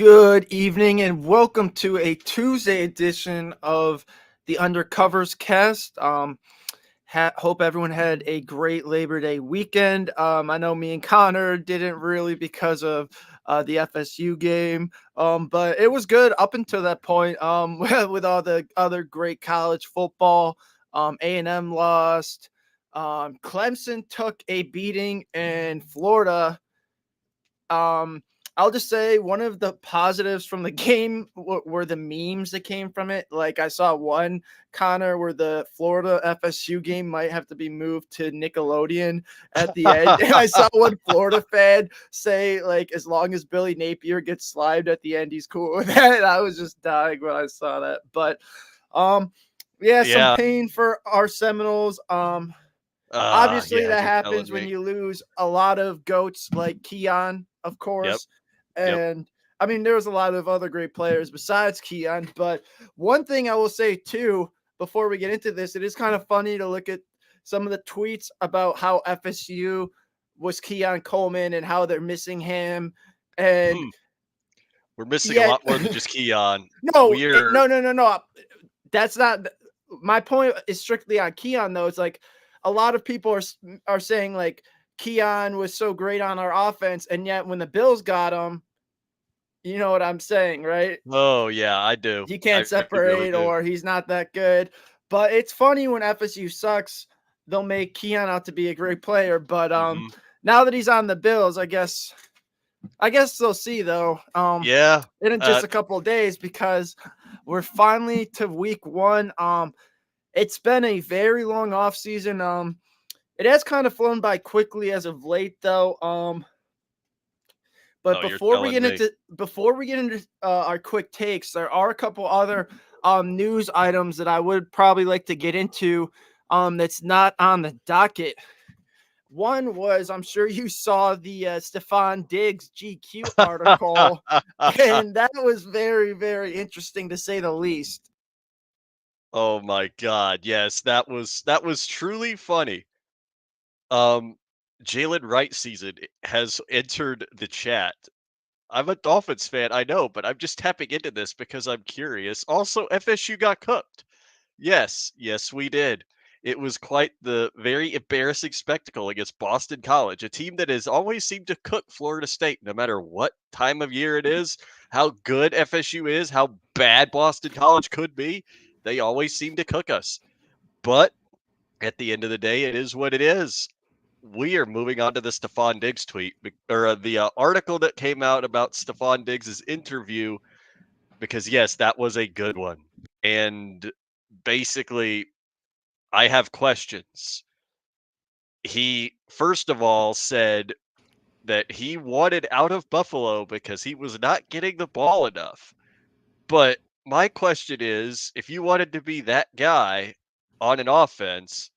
Good evening and welcome to a Tuesday edition of the Undercovers cast. Hope everyone had a great Labor Day weekend. I know me and Connor didn't really because of the FSU game, but it was good up until that point. With all the other great college football, A&M lost. Clemson took a beating, and Florida. I'll just say one of the positives from the game were the memes that came from it. Like I saw one, Connor, where the Florida FSU game might have to be moved to Nickelodeon at the end. And I saw one Florida fan say, like, as long as Billy Napier gets slimed at the end, he's cool with that. I was just dying when I saw that. But yeah, some Yeah. pain for our Seminoles. Obviously, Yeah, that you're telling happens when me. you lose a lot of goats like Keon, of Yep, course. yep. And I mean, there was a lot of other great players besides Keon. But one thing I will say, too, before we get into this, it is kind of funny to look at some of the tweets about how FSU was Keon Coleman and how they're missing him. And Hmm. We're missing a yet, lot more than just Keon. no, We're no. That's not my point. Is strictly on Keon, though. It's like a lot of people are saying like Keon was so great on our offense, and yet when the Bills got him, you know what I'm saying, right? Oh, yeah, I do. He I can't really separate, do. or he's not that good. But it's funny when FSU sucks, they'll make Keon out to be a great player. But Mhm. now that he's on the Bills, I guess they'll see though. Yeah, In just a couple of days because we're finally to week one. It's been a very long off season. It has kind of flown by quickly as of late though. But oh, you're telling me. before we get into our quick takes, there are a couple other news items that I would probably like to get into that's not on the docket. One was, I'm sure you saw the Stephon Diggs GQ article, and that was very, very interesting to say the least. Oh my god, yes, that was truly funny. Um, Jalen Wright season has entered the chat. I'm a Dolphins fan, I know, but I'm just tapping into this because I'm curious. Also, FSU got cooked. Yes, we did. It was quite the very embarrassing spectacle against Boston College, a team that has always seemed to cook Florida State no matter what time of year it is, how good FSU is, how bad Boston College could be. They always seem to cook us. But at the end of the day, it is what it is. We are moving on to the Stephon Diggs tweet or the article that came out about Stephon Diggs' interview because yes, that was a good one. And basically, I have questions. He, first of all, said that he wanted out of Buffalo because he was not getting the ball enough. But my question is if you wanted to be that guy on an offense,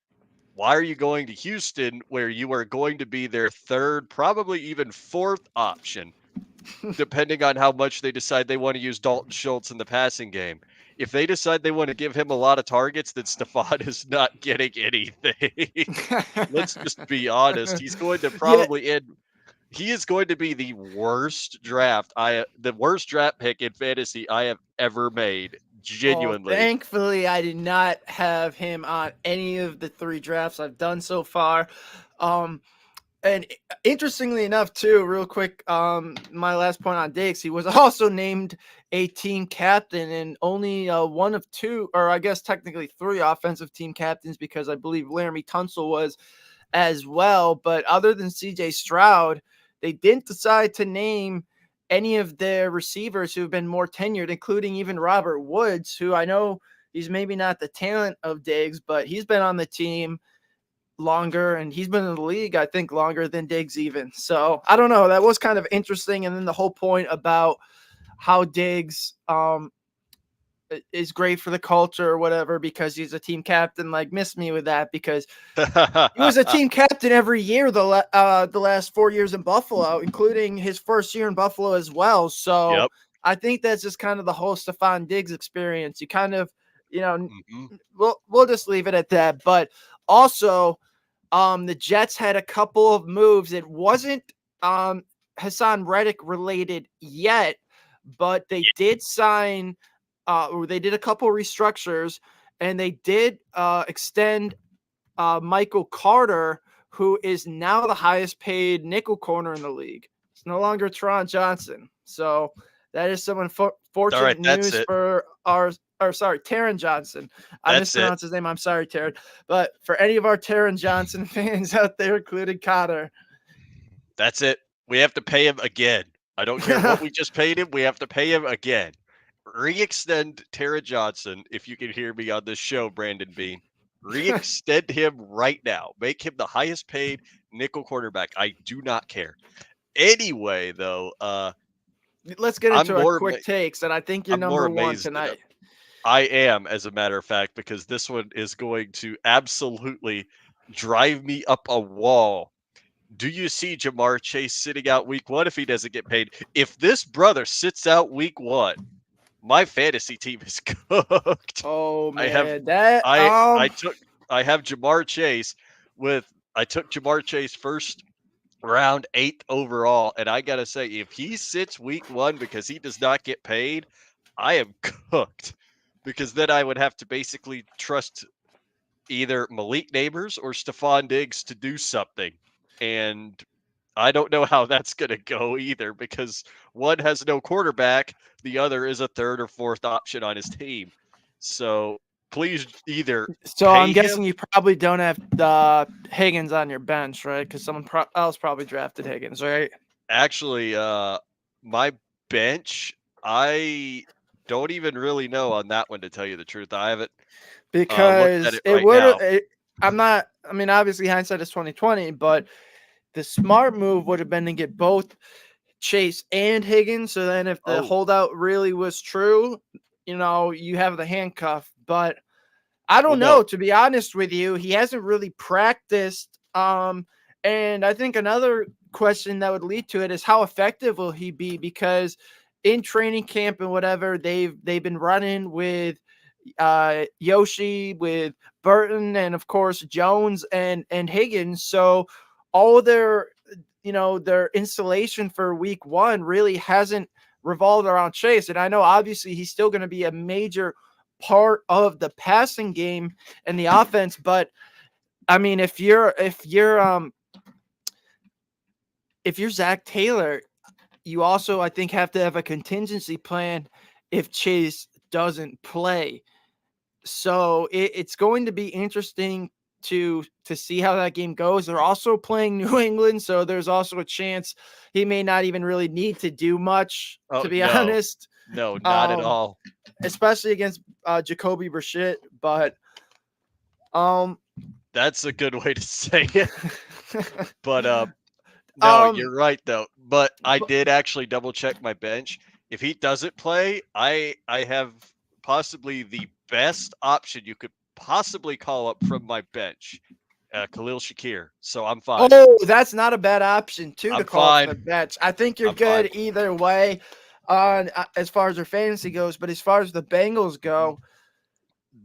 why are you going to Houston where you are going to be their third, probably even fourth option? Depending on how much they decide they want to use Dalton Schultz in the passing game. If they decide they want to give him a lot of targets, then Stephon is not getting anything. Let's just be honest. He's going to Yeah. probably end. He is going to be the worst draft pick in fantasy I have ever made. Well, Genuinely. thankfully, I did not have him on any of the three drafts I've done so far. Um, and interestingly enough, too, real quick, my last point on Diggs, he was also named a team captain and only one of two, or I guess technically three offensive team captains because I believe Laramie Tunsil was as well. But other than CJ Stroud, they didn't decide to name any of their receivers who've been more tenured, including even Robert Woods, who I know he's maybe not the talent of Diggs, but he's been on the team longer and he's been in the league, I think, longer than Diggs even. So I don't know. That was kind of interesting. And then the whole point about how Diggs is great for the culture or whatever because he's a team captain, like miss me with that because he was a team captain every year the last 4 years in Buffalo, including his first year in Buffalo as well. So Yep. I think that's just kind of the whole Stephon Diggs experience. You kind of, Mhm. we'll just leave it at that. But also, the Jets had a couple of moves. It wasn't Hassan Reddick related yet, but they did sign, or they did a couple restructures, and they did extend Michael Carter, who is now the highest paid nickel corner in the league. It's no longer Teron Johnson. So that is some All right, unfortunate that's news it. for Taron Johnson. I That's it. mispronounced his name. I'm sorry, Taron. But for any of our Taron Johnson fans out there, including Cotter. That's it. We have to pay him again. I don't care what we just paid him. We have to pay him again. Re-extend Tara Johnson, if you can hear me on this show, Brandon Bean. Re-extend him right now. Make him the highest paid nickel quarterback. I do not care. Anyway, though, Let's get I'm into our more quick takes, and I think you're I'm more number one amazed at him. tonight. I am, as a matter of fact, because this one is going to absolutely drive me up a wall. Do you see Jamar Chase sitting out week 1 if he doesn't get paid? If this brother sits out week 1, my fantasy team is cooked. Oh I have man, that I have Jamar Chase with I took Jamar Chase first round 8th overall, and I gotta say, if he sits week 1 because he does not get paid, I am cooked. Because then I would have to basically trust either Malik Neighbors or Stephon Diggs to do something. And I don't know how that's going to go either because one has no quarterback, the other is a third or fourth option on his team. So please either So I'm pay guessing him. you probably don't have Higgins on your bench, right? Because someone else probably drafted Higgins, right? Actually, my bench, I don't even really know on that one to tell you the truth. I haven't looked at Because it it right would. now. I'm not. I mean, obviously hindsight is 2020, but the smart move would have been to get both Chase and Higgins. So then, if the Oh, holdout really was true, you have the handcuff. But I well, don't no. know, to be honest with you. He hasn't really practiced. And I think another question that would lead to it is how effective will he be? Because in training camp and whatever, they've been running with Yoshi, with Burton, and of course Jones and Higgins. So all their their installation for week 1 really hasn't revolved around Chase. And I know obviously he's still going to be a major part of the passing game and the offense, but I mean if you're Zach Taylor, you also I think have to have a contingency plan if Chase doesn't play. So it's going to be interesting to see how that game goes. They're also playing New England, so there's also a chance he may not even really need to do much, Oh, to be no. honest. No, not at all. Especially against Jacoby Brissett. But That's a good way to say it. But no, um, you're right though. But I did actually double check my bench. If he doesn't play, I have possibly the best option you could possibly call up from my bench, Khalil Shakir. So I'm fine. oh, that's not a bad option too to I'm call up from the fine. bench. I think you're I'm fine. good either way on as far as their fantasy goes. But as far as the Bengals go,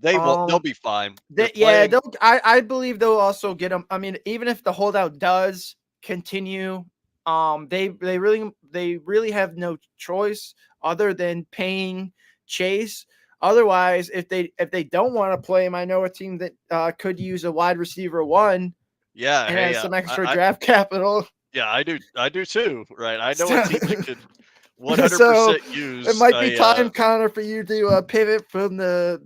They will. They'll um, be fine. They're yeah, playing. I believe they'll also get them. I mean, even if the holdout does continue, they really have no choice other than paying Chase. Otherwise, if they don't want to play him, I know a team that could use a wide receiver one Yeah. and Hey. has some extra I. draft capital. Yeah. I do. I do too. Right. I know a So, team that could so 100% it use might be a. time, Connor, for you to pivot from the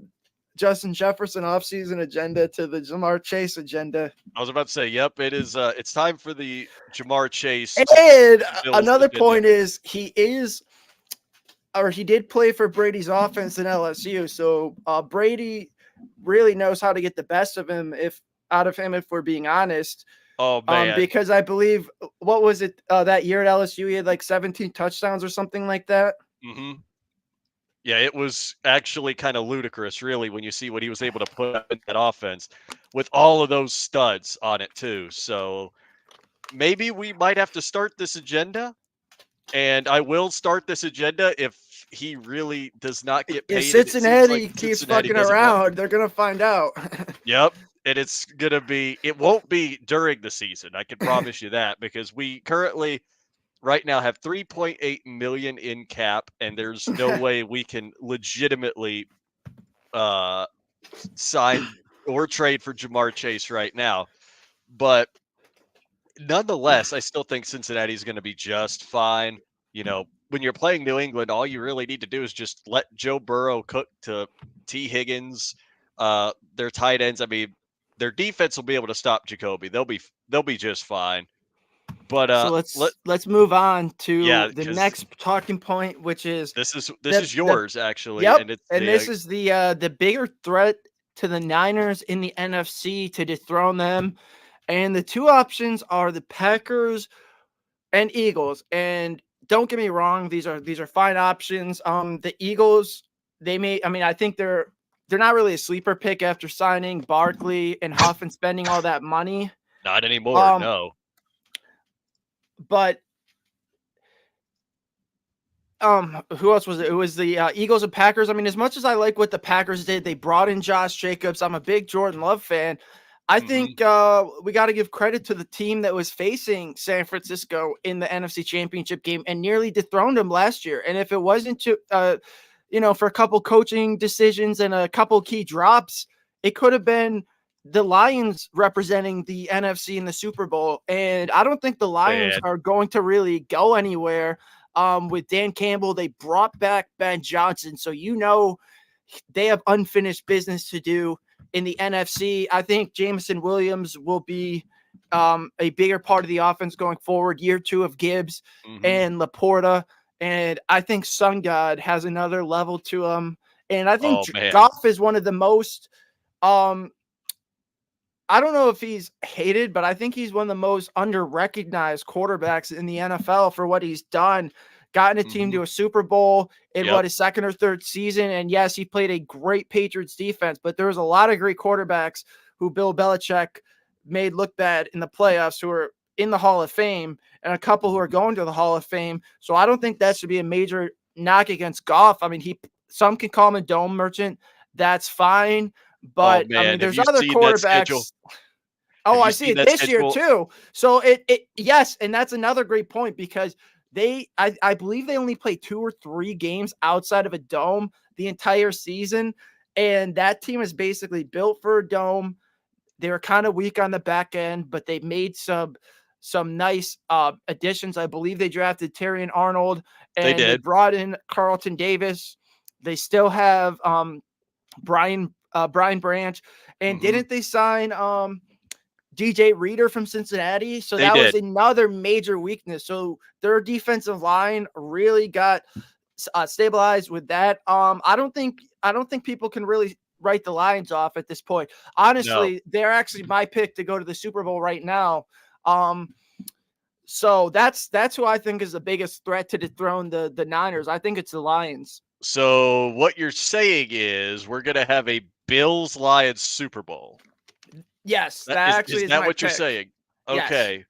Justin Jefferson offseason agenda to the Jamar Chase agenda. I was about to say, yep. It is. It's time for the Jamar Chase And Bills another agenda. point is he did play for Brady's offense in LSU. So Brady really knows how to get the best of him if we're being honest. Oh man. Because I believe what was it that year at LSU he had like 17 touchdowns or something like that. Hmm. Yeah, it was actually kind of ludicrous, really, when you see what he was able to put up in that offense with all of those studs on it too. So maybe we might have to start this agenda, and I will start this agenda if he really does not get If paid, and it seems like Cincinnati keeps Cincinnati fucking doesn't want. around, they're gonna find out. Yep, and it's gonna be. It won't be during the season. I can promise you that because we currently right now have 3.8 million in cap, and there's no way we can legitimately uh sign or trade for Jamar Chase right now. But nonetheless, I still think Cincinnati's going to be just fine. You know, when you're playing New England, all you really need to do is just let Joe Burrow cook to T. Higgins, their tight ends. I mean, their defense will be able to stop Jacoby. They'll be just fine. But So let let's move on yeah, to the because next talking point, which is this the is the yours actually, yep, and it's and this is the bigger threat to the Niners in the NFC to dethrone them. And the two options are the Packers and Eagles. And don't get me wrong, these are fine options. The Eagles, they may I mean, I think they're not really a sleeper pick after signing Barkley and Huff and spending all that money. not anymore. Um, No. but who else was it? It was the Eagles and Packers. I mean, as much as I like what the Packers did, they brought in Josh Jacobs. I'm a big Jordan Love fan. I Hmm. think we got to give credit to the team that was facing San Francisco in the NFC Championship game and nearly dethroned them last year. And if it wasn't to, for a couple coaching decisions and a couple key drops, it could have been the Lions representing the NFC in the Super Bowl. And I don't think the Lions Man, are going to really go anywhere. With Dan Campbell, they brought back Ben Johnson. So, they have unfinished business to do in the NFC. I think Jameson Williams will be a bigger part of the offense going forward. Year two of Gibbs hmm. and Laporta. And I think Sun God has another level to him. And I think Oh man. Goff is one of the most um, I don't know if he's hated, but I think he's one of the most under-recognized quarterbacks in the NFL for what he's done. Gotten a team Hmm. to a Super Bowl in Yep. what his second or third season. And yes, he played a great Patriots defense, but there was a lot of great quarterbacks who Bill Belichick made look bad in the playoffs who are in the Hall of Fame and a couple who are Mhm. going to the Hall of Fame. So I don't think that should be a major knock against Goff. I mean, some can call him a dome merchant. That's fine. Oh But I mean, man, have there's you other seen that schedule? quarterbacks. Oh, Have I you see seen it that this year schedule? too. So it yes, and that's another great point because I believe they only play 2 or 3 games outside of a dome the entire season, and that team is basically built for a dome. They were kind of weak on the back end, but they made some nice additions. I believe they drafted Terry and Arnold, They and they did. brought in Carlton Davis. They still have Brian Branch, and Mhm. didn't they sign DJ Reader from Cincinnati? So They that was did. another major weakness. So their defensive line really got stabilized with that. I don't think people can really write the Lions off at this point. No. Honestly, they're actually my pick to go to the Super Bowl right now. Um, so that's who I think is the biggest threat to dethrone the Niners. I think it's the Lions. So what you're saying is we're gonna have a Bills Lions Super Bowl. Yes, That that is actually is that my what you're pick. saying? Yes. Okay.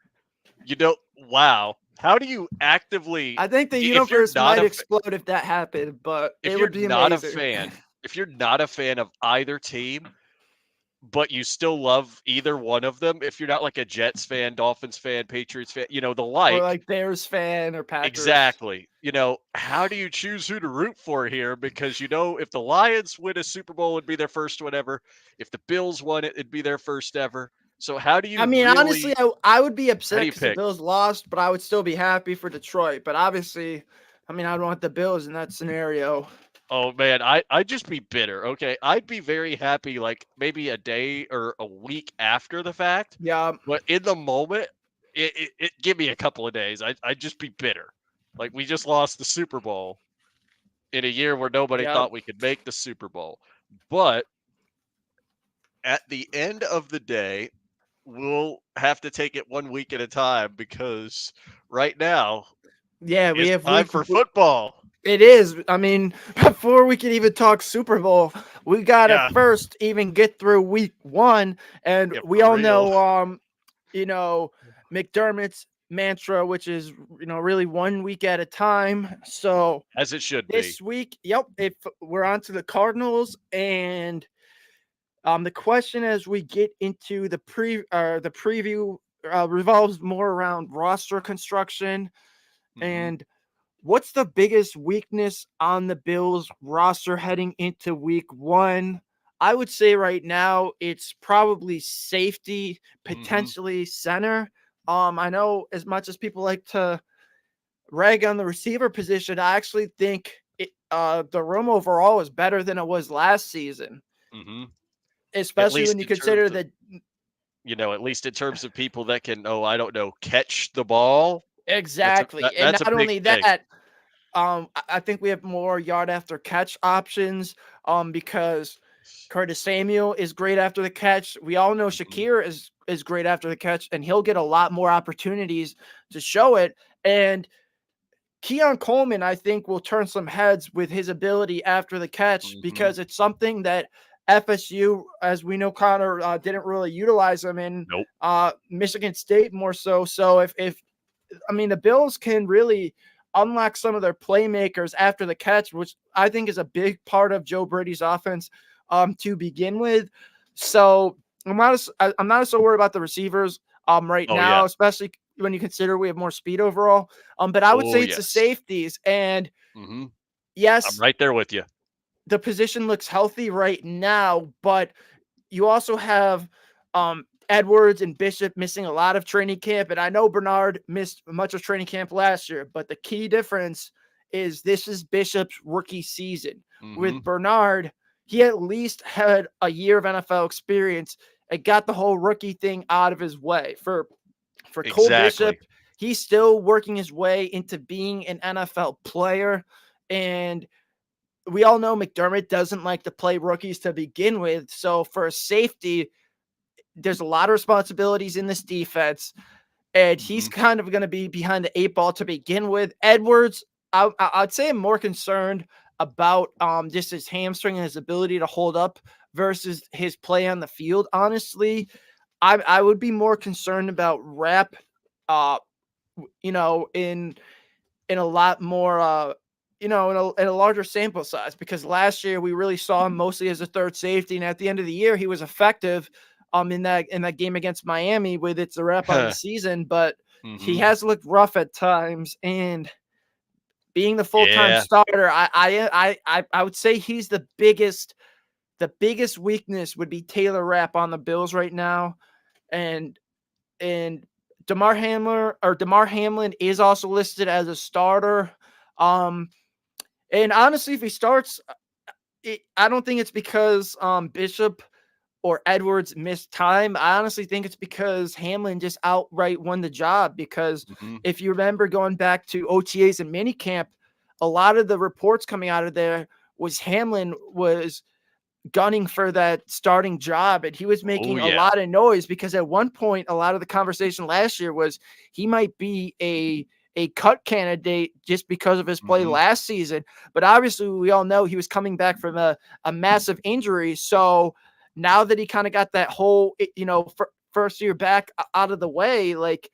Wow. How do you actively I think the if you're universe not might a explode if that happened, but if it you're would be not a amazing. fan if you're not a fan of either team, but you still love either one of them, if you're not like a Jets fan, Dolphins fan, Patriots fan, the Or like. like Bears fan or Packers. Exactly. How do you choose who to root for here? Because if the Lions win a Super Bowl, it'd be their first one ever. If the Bills won it, it'd be their first ever. So I mean, honestly, I would be how do upset you because the pick? Bills lost, but I would still be happy for Detroit. But obviously, I mean, I'd want the Bills in that scenario. Oh man, I'd just be bitter. Okay. I'd be very happy like maybe a day or a week after the fact. Yeah. But in the moment, it give me a couple of days. I'd just be bitter. Like we just lost the Super Bowl in a year where nobody Yeah. thought we could make the Super Bowl. But at the end of the day, we'll have to take it 1 week at a time because right now Yeah. We it's have time for football. It is. I mean, before we can even talk Super Bowl, we gotta Yeah, first even get through week one. And yeah, we for all real. know you know, McDermott's mantra, which is, really 1 week at a time. So As it should be. this week, yep, if we're on to the Cardinals, and the question as we get into the preview revolves more around roster construction. Mhm. And what's the biggest weakness on the Bills roster heading into week 1? I would say right now it's probably safety, Mhm. potentially center. I know as much as people like to rag on the receiver position, I actually think the room overall is better than it was last season, Mhm. At especially when least you in terms consider of, that at least in terms of people that can, I don't know, catch the ball. exactly. And That's a not big only thing. that, I think we have more yard after catch options because Curtis Samuel is great after the catch. We all know Mhm. Shakir is great after the catch, and he'll get a lot more opportunities to show it. And Keon Coleman, I think, will turn some heads with his ability after the catch Mhm. because it's something that FSU, as we know, Connor didn't really utilize him in Nope. Michigan State more so. So if I mean, the Bills can really unlock some of their playmakers after the catch, which I think is a big part of Joe Brady's offense to begin with. So I'm not so worried about the receivers right Oh, yeah. now, especially when you consider we have more speed overall. But I would Oh, say it's the yes. safeties. And Mhm. I'm yes, right there with you. the position looks healthy right now, but you also have Edwards and Bishop missing a lot of training camp. And I know Bernard missed much of training camp last year, but the key difference is this is Bishop's rookie season. With Mhm. Bernard, he at least had a year of NFL experience and got the whole rookie thing out of his way. For Cole Exactly. Bishop, he's still working his way into being an NFL player. And we all know McDermott doesn't like to play rookies to begin with. So for a safety, there's a lot of responsibilities in this defense, and he's Mhm. kind of going to be behind the eight ball to begin with. Edwards, I'd say I'm more concerned about just his hamstring and his ability to hold up versus his play on the field. Honestly, I would be more concerned about rep, uh, in a lot more in a larger sample size because last year we really saw him mostly as a third safety, and at the end of the year he was effective in that game against Miami with it's a wrap on the season, but he Mhm. has looked rough at times. And being the full-time Yeah. starter, I would say he's the biggest weakness would be Taylor Rapp on the Bills right now. And and Damar Hamlin is also listed as a starter. Um, and honestly, if he starts, I don't think it's because Bishop or Edwards missed time. I honestly think it's because Hamlin just outright won the job. Because Mhm. if you remember going back to OTAs and minicamp, a lot of the reports coming out of there was Hamlin was gunning for that starting job, and he was Oh, making a yeah. lot of noise because at one point a lot of the conversation last year was he might be a cut candidate just because of his play Mhm. last season. But obviously we all know he was coming back from a massive injury. So now that he kind of got that whole first year back out of the way, like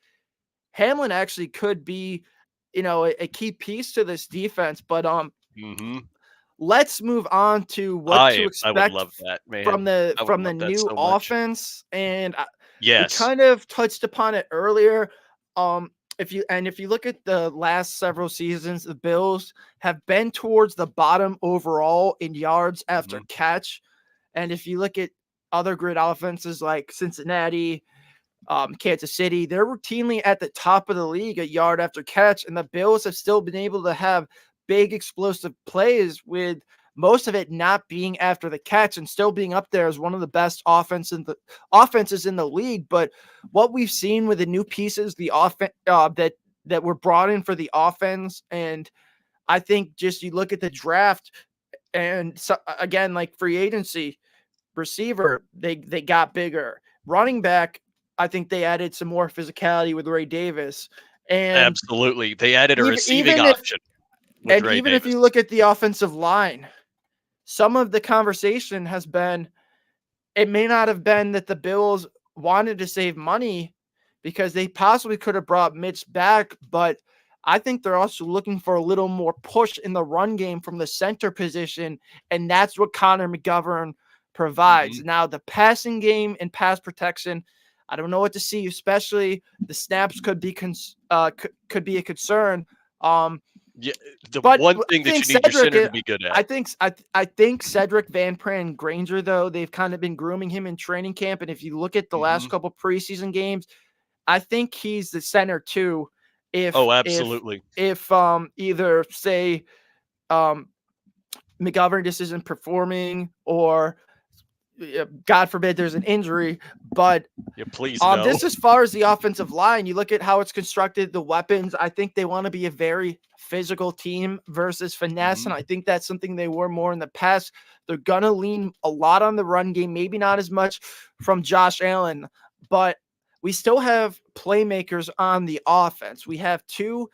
Hamlin actually could be a key piece to this defense. But Mhm. let's move on to what to I would expect love that, from man. the I would from the love that new so much. offense. And we Yes. kind of touched upon it earlier. If you look at the last several seasons, the Bills have been towards the bottom overall in yards after Mhm. catch. And if you look at other great offenses like Cincinnati, Kansas City, they're routinely at the top of the league at yard after catch, and the Bills have still been able to have big explosive plays with most of it not being after the catch and still being up there as one of the best offenses in the league. But what we've seen with the new pieces, the offense that were brought in for the offense, and I think just you look at the draft and so, again, like free agency, receiver, they got bigger. Running back, I think they added some more physicality with Ray Davis. And Absolutely. They added a even receiving even if option with and Ray even if you Davis. look at the offensive line, some of the conversation has been it may not have been that the Bills wanted to save money because they possibly could have brought Mitch back, but I think they're also looking for a little more push in the run game from the center position, and that's what Connor McGovern provides. Mhm. Now, the passing game and pass protection, I don't know what to see, especially the snaps could be could be a concern. Yeah, the But one I thing that think you need your Cedric, center to be good at. I think Cedric Van Pran Granger, though, they've kind of been grooming him in training camp, and if you look at the last Mhm. couple preseason games, I think he's the center too. If Oh, if absolutely. if either say McGovern just isn't performing, or God forbid there's an injury, but Yeah, please no. just as far as the offensive line, you look at how it's constructed, the weapons. I think they want to be a very physical team versus finesse, and Mhm. I think that's something they were more in the past. They're gonna lean a lot on the run game, maybe not as much from Josh Allen, but we still have playmakers on the offense. We have two,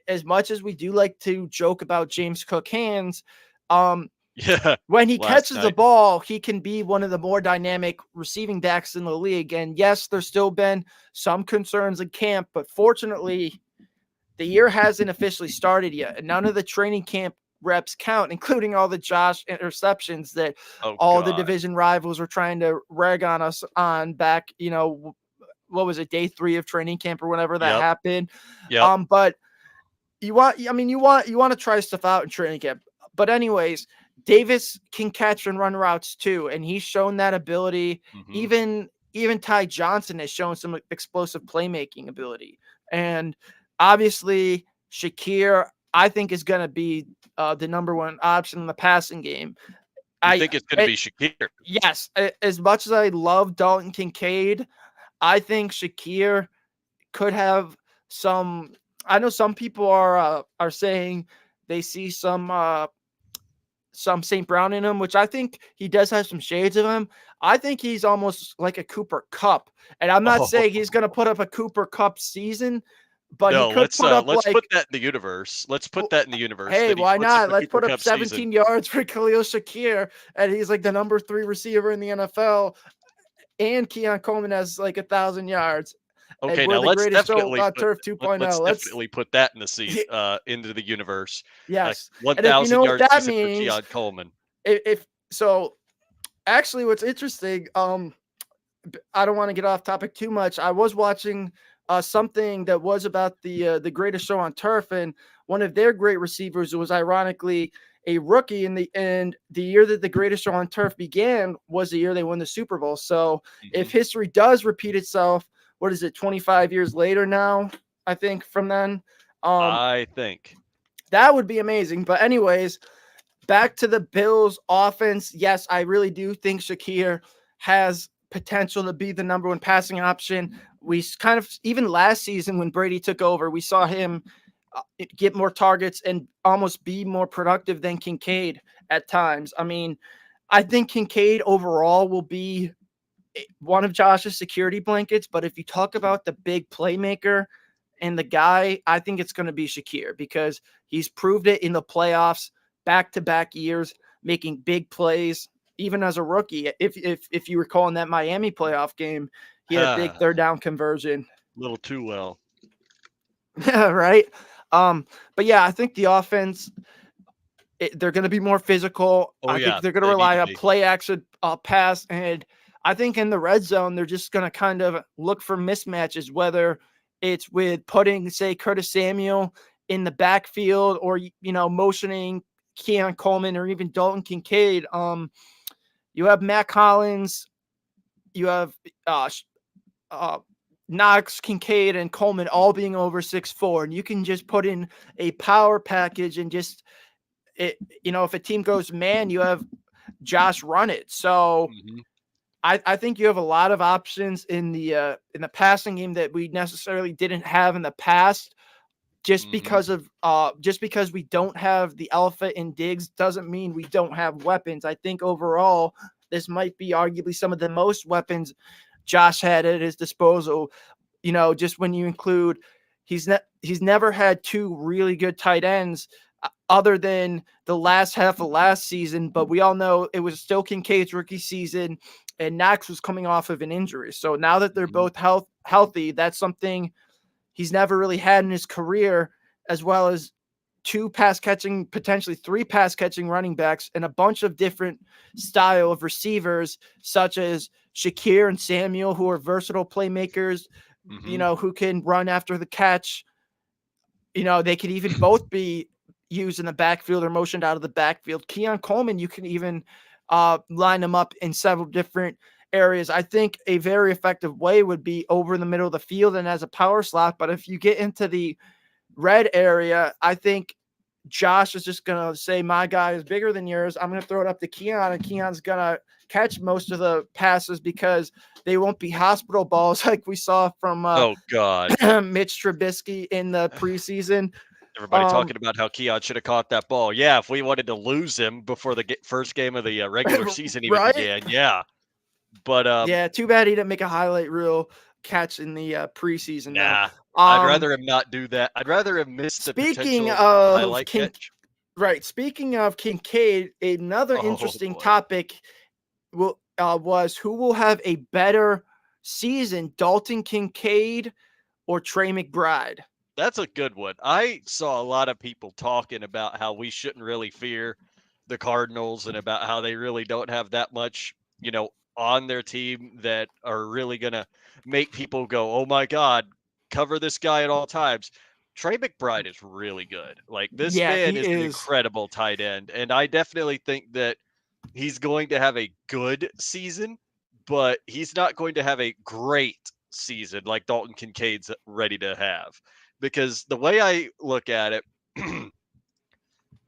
as much as we do like to joke about James Cook hands. Um, Yeah, when he last catches the night. ball, he can be one of the more dynamic receiving backs in the league. And yes, there's still been some concerns in camp, but fortunately, the year hasn't officially started yet. And none of the training camp reps count, including all the Josh interceptions that Oh all the god. division rivals were trying to rag on us on back, what was it, day 3 of training camp or whenever that Yep, happened. yep. But you want to try stuff out in training camp. But anyways, Davis can catch and run routes too, and he's shown that ability. Mhm. Even Ty Johnson has shown some explosive playmaking ability, and obviously Shakir, I think, is going to be the number one option in the passing game. You I think it's gonna it, be Shakir? yes, as much as I love Dalton Kincaid, I think Shakir could have some. I know some people are saying they see some St. Brown in him, which I think he does have some shades of him. I think he's almost like a Cooper Cup, and I'm not Oh, saying he's going to put up a Cooper Cup season, but he no, could put up let's put like, that in the universe. Let's put that in the universe hey, that he why puts up not? a Let's Cooper put up Cup season. 17 yards for Khalil Shakir, and he's like the number 3 receiver in the NFL, and Keon Coleman has like 1,000 yards. And Okay, we're now the greatest show on turf let's 2.0. Let's definitely put that in the into the universe. yes. And if you 1,000 know what yard that season for means, Keon Coleman. if so, actually, what's interesting, I don't want to get off topic too much. I was watching something that was about the greatest show on turf, and one of their great receivers was ironically a rookie in the year that the greatest show on turf began was the year they won the Super Bowl. So if Mhm. history does repeat itself, what is it, 25 years later now? I think from then, um, I think. that would be amazing. But anyways, back to the Bills offense. Yes, I really do think Shakir has potential to be the number one passing option. We kind of, even last season when Brady took over, we saw him get more targets and almost be more productive than Kincaid at times. I mean, I think Kincaid overall will be one of Josh's security blankets, but if you talk about the big playmaker and the guy, I think it's going to be Shakir because he's proved it in the playoffs back-to-back years, making big plays, even as a rookie. If you recall in that Miami playoff game, he had a big A third down conversion. little too well. Right? But yeah, I think the offense, they're going to be more physical. Oh I think yeah, they're going to they need rely to on be. play action pass. And I think in the red zone, they're just going to kind of look for mismatches, whether it's with putting, say, Curtis Samuel in the backfield or, motioning Keon Coleman or even Dalton Kincaid. You have Matt Collins, you have uh, Knox, Kincaid, and Coleman all being over 6'4", and you can just put in a power package and just if a team goes man, you have Josh run it. So Mhm, I think you have a lot of options in the passing game that we necessarily didn't have in the past. mhm. Just because we don't have the alpha in Diggs doesn't mean we don't have weapons. I think overall this might be arguably some of the most weapons Josh had at his disposal. Just when you include he's never had two really good tight ends other than the last half of last season, but we all know it was still Kincaid's rookie season and Knox was coming off of an injury. So now that they're Mhm. both healthy, that's something he's never really had in his career, as well as two pass catching, potentially three pass catching running backs, and a bunch of different style of receivers, such as Shakir and Samuel, who are versatile playmakers, Mhm. who can run after the catch. They could even both be used in the backfield or motioned out of the backfield. Keon Coleman, you can even line them up in several different areas. I think a very effective way would be over in the middle of the field and as a power slot. But if you get into the red area, I think Josh is just going to say, my guy is bigger than yours. I'm going to throw it up to Keon, and Keon's going to catch most of the passes because they won't be hospital balls like we saw from Oh god. Mitch Trubisky in the preseason. Everybody talking about how Keon should have caught that ball. Yeah, if we wanted to lose him before the first game of the regular season even Right? began, yeah. But Yeah, too bad he didn't make a highlight reel catch in the preseason though. nah, I'd rather him not do that. I'd rather him miss the Speaking potential of highlight catch. Speaking of Kincaid, another Oh interesting boy. topic was who will have a better season, Dalton Kincaid or Trey McBride? That's a good one. I saw a lot of people talking about how we shouldn't really fear the Cardinals and about how they really don't have that much, on their team that are really going to make people go, oh my God, cover this guy at all times. Trey McBride is really good. Like, this Yeah, man he is an is. incredible tight end. And I definitely think that he's going to have a good season, but he's not going to have a great season like Dalton Kincaid's ready to have. Because the way I look at it,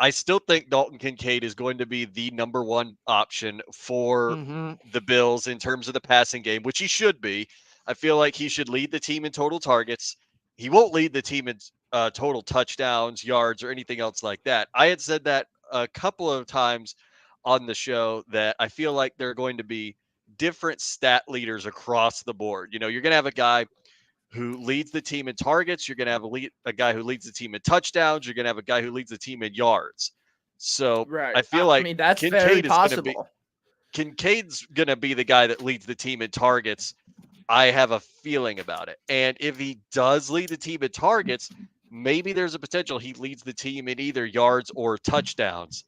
I still think Dalton Kincaid is going to be the number one option for Mm-hmm. the Bills in terms of the passing game, which he should be. I feel like he should lead the team in total targets. He won't lead the team in total touchdowns, yards, or anything else like that. I had said that a couple of times on the show that I feel like there are going to be different stat leaders across the board. You're going to have a guy who leads the team in targets. You're going to have a guy who leads the team in touchdowns. You're going to have a guy who leads the team in yards. So Right. I feel I like mean, that's very possible. Kincaid's going to be the guy that leads the team in targets. I have a feeling about it. And if he does lead the team in targets, maybe there's a potential he leads the team in either yards or touchdowns.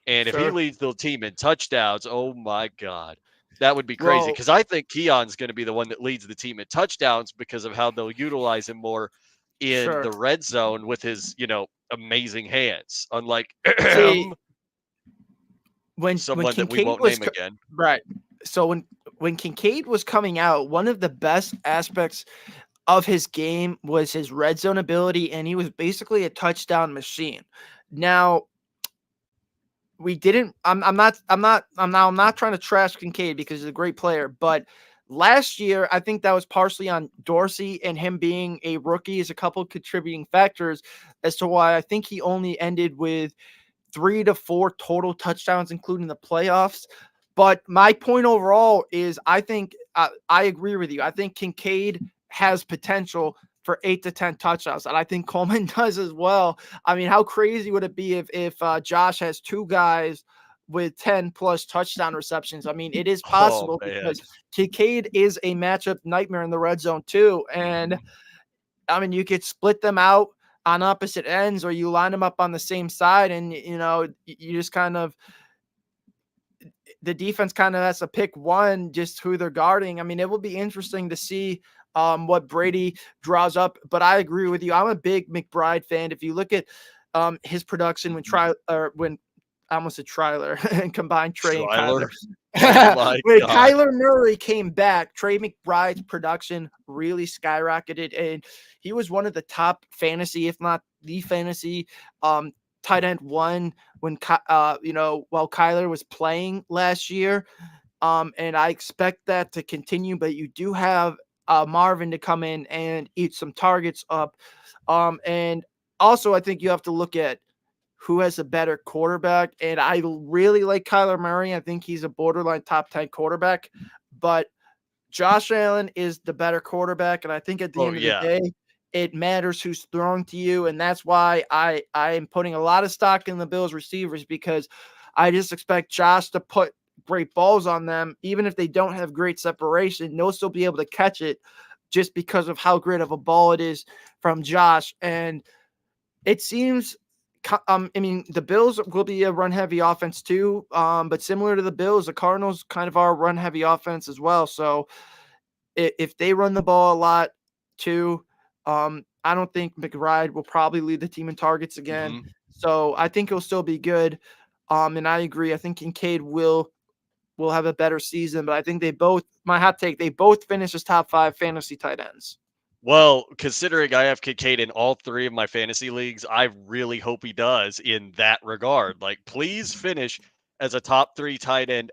And if he Sure. leads the team in touchdowns, oh my God, that would be crazy. Well, Because I think Keon's going to be the one that leads the team in touchdowns because of how they'll utilize him more in sure. the red zone with his, amazing hands. Unlike See, when someone that we Kincaid won't was name again. right. So when Kincaid was coming out, one of the best aspects of his game was his red zone ability, and he was basically a touchdown machine. Now, we didn't I'm not trying to trash Kincaid because he's a great player, but last year I think that was partially on Dorsey and him being a rookie is a couple contributing factors as to why I think he only ended with 3 to 4 total touchdowns, including the playoffs. But my point overall is I think I agree with you. I think Kincaid has potential for 8 to 10 touchdowns, and I think Coleman does as well. I mean, how crazy would it be if Josh has two guys with 10 plus touchdown receptions? I mean, it is Oh possible man. because Kincaid is a matchup nightmare in the red zone too, and I mean, you could split them out on opposite ends, or you line them up on the same side, and you just kind of the defense kind of has to pick one, just who they're guarding. I mean, it will be interesting to see what Brady draws up. But I agree with you. I'm a big McBride fan. If you look at his production when I almost said Triler and combined Trey and Kyler. Tyler. Oh my When God. Kyler Murray came back, Trey McBride's production really skyrocketed, and he was one of the top fantasy, if not the fantasy, tight end one when while Kyler was playing last year. And I expect that to continue, but you do have Marvin to come in and eat some targets up. And also I think you have to look at who has a better quarterback. And I really like Kyler Murray. I think he's a borderline top 10 quarterback, but Josh Allen is the better quarterback. And I think at the Oh end of the yeah. day, it matters who's throwing to you. And that's why I am putting a lot of stock in the Bills receivers, because I just expect Josh to put great balls on them. Even if they don't have great separation, they'll still be able to catch it just because of how great of a ball it is from Josh. And it seems I mean, the Bills will be a run heavy offense too. But similar to the Bills, the Cardinals kind of are a run heavy offense as well. So if they run the ball a lot too, I don't think McBride will probably lead the team in targets again. Mhm. So I think he'll still be good. And I agree. I think Kincaid will have a better season, but I think they both, my hot take, they both finish as top 5 fantasy tight ends. Well, considering I have Kincaid in all 3 of my fantasy leagues, I really hope he does in that regard. Like, please finish as a top 3 tight end.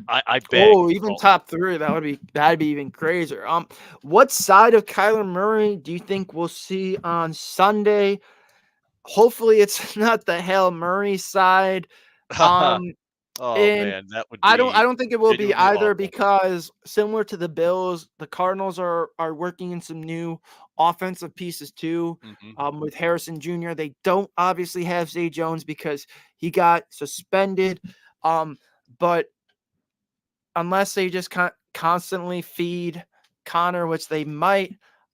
I beg, Oh, even Paul. top 3, that'd be even crazier. What side of Kyler Murray do you think we'll see on Sunday? Hopefully it's not the Hail Murray side. Um, Oh, and man, that would I be don't think it will be genuinely either awful. because similar to the Bills, the Cardinals are working in some new offensive pieces too. Mhm. With Harrison Jr., they don't obviously have Zay Jones because he got suspended. But unless they just constantly feed Connor, which they might.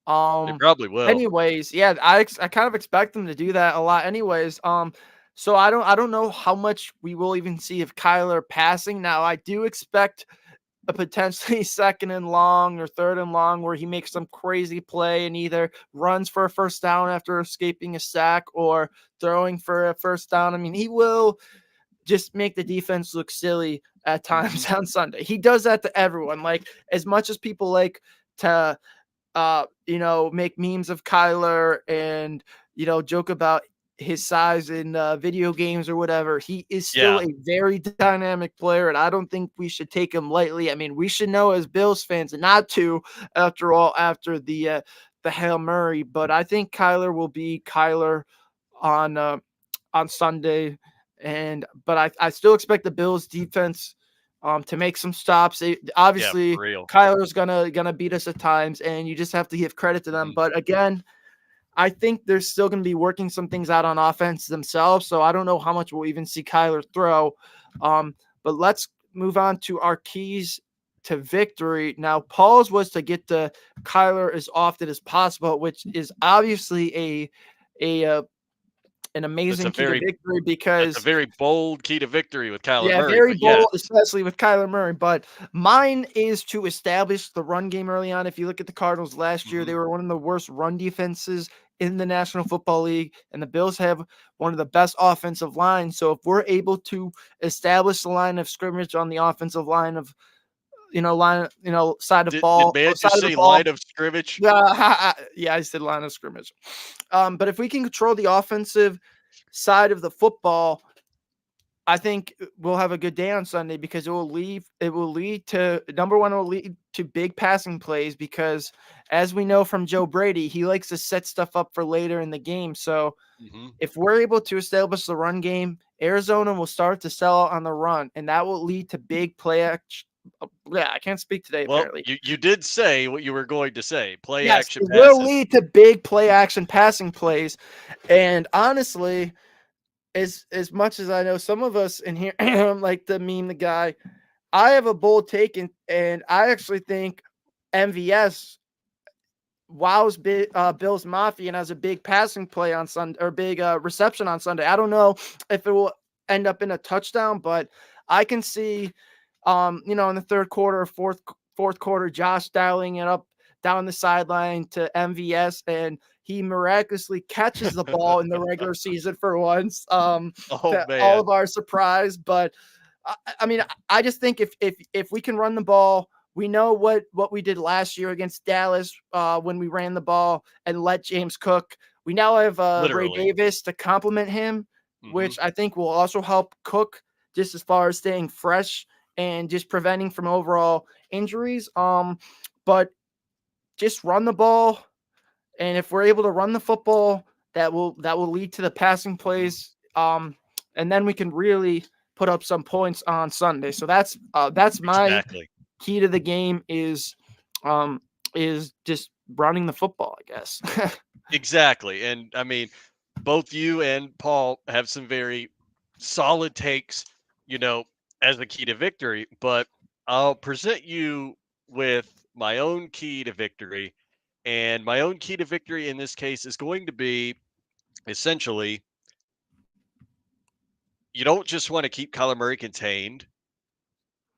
They Um, probably will. anyways, yeah, I kind of expect them to do that a lot. Anyways, so I don't know how much we will even see of Kyler passing. Now I do expect a potentially second and long or third and long where he makes some crazy play and either runs for a first down after escaping a sack or throwing for a first down. I mean, he will just make the defense look silly at Mhm. times on Sunday. He does that to everyone. Like as much as people like to make memes of Kyler and joke about his size in video games or whatever, he is still Yeah. a very dynamic player, and I don't think we should take him lightly. I mean, we should know as Bills fans not to, after all, after the Hail Murray, but I think Kyler will be Kyler on Sunday, but I still expect the Bills defense to make some stops. Yeah, Obviously, for real. Kyler's gonna beat us at times, and you just have to give credit to them. Mhm. But again, I think they're still gonna be working some things out on offense themselves. So I don't know how much we'll even see Kyler throw. But let's move on to our keys to victory. Now, Paul's was to get to Kyler as often as possible, which is obviously a an That's a amazing key to very victory that's a because very bold key to victory with Kyler yeah, Murray, very but yes. bold, especially with Kyler Murray. But mine is to establish the run game early on. If you look at the Cardinals last year, Mhm. they were one of the worst run defenses in the National Football League, and the Bills have one of the best offensive lines. So if we're able to establish the line of scrimmage on the offensive line of side of Did ball man side just of the say ball. line of scrimmage? Yeah, yeah, I said line of scrimmage. But if we can control the offensive side of the football, I think we'll have a good day on Sunday because it will lead to number one, it will lead to big passing plays because as we know from Joe Brady, he likes to set stuff up for later in the game. So Mhm. if we're able to establish the run game, Arizona will start to sell out on the run, and that will lead to big play action. Yeah, I can't speak today Well, apparently. you did say what you were going to say. Play Yes, action it will passes. lead to big play action passing plays. And honestly, as much as I know some of us in here like to meme the guy, I have a bold take, and I actually think MVS wows Bills Mafia and has a big passing play on Sunday or big reception on Sunday. I don't know if it will end up in a touchdown, but I can see, in the third quarter, fourth quarter, Josh dialing it up down the sideline to MVS, and he miraculously catches the ball in the regular season for once, Oh, to all man. of our surprise. But I mean, I just think if we can run the ball, we know what we did last year against Dallas when we ran the ball and let James Cook. We now have Ray Literally. Davis to complement him, Mhm. which I think will also help Cook just as far as staying fresh and just preventing from overall injuries. But just run the ball, and if we're able to run the football, that will lead to the passing Mhm. plays. And then we can really put up some points on Sunday. So that's my Exactly. key to the game um is just running the football, I guess. Exactly, and, I mean, both you and Paul have some very solid takes, you know, as the key to victory, but I'll present you with my own key to victory, and my own key to victory in this case is going to be essentially you don't just want to keep Kyler Murray contained.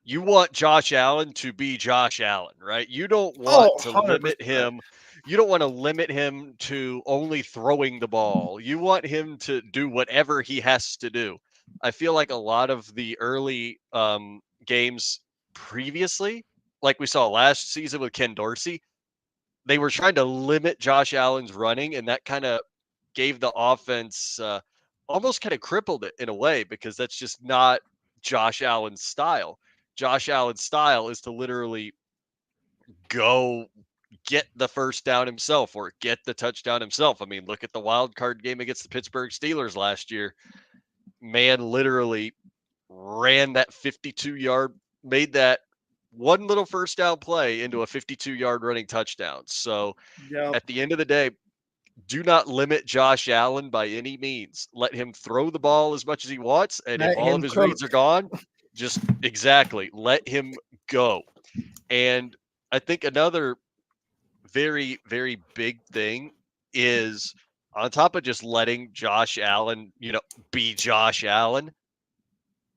you want Josh Allen to be Josh Allen, right? You don't want Oh, to limit 100%. him. You don't want to limit him to only throwing the ball. You want him to do whatever he has to do. I feel like a lot of the early games previously, like we saw last season with Ken Dorsey, they were trying to limit Josh Allen's running, and that kind of gave the offense almost kind of crippled it in a way because that's just not Josh Allen's style. Josh Allen's style is to literally go get the first down himself or get the touchdown himself. I mean, look at the wild card game against the Pittsburgh Steelers last year. Man literally ran that 52-yard, made that one little first down play into a 52-yard running touchdown. So Yep. at the end of the day, do not limit Josh Allen by any means. Let him throw the ball as much as he wants. And if Let all of him his cook. reads are gone, just exactly let him go. And I think another very, very big thing is on top of just letting Josh Allen, be Josh Allen,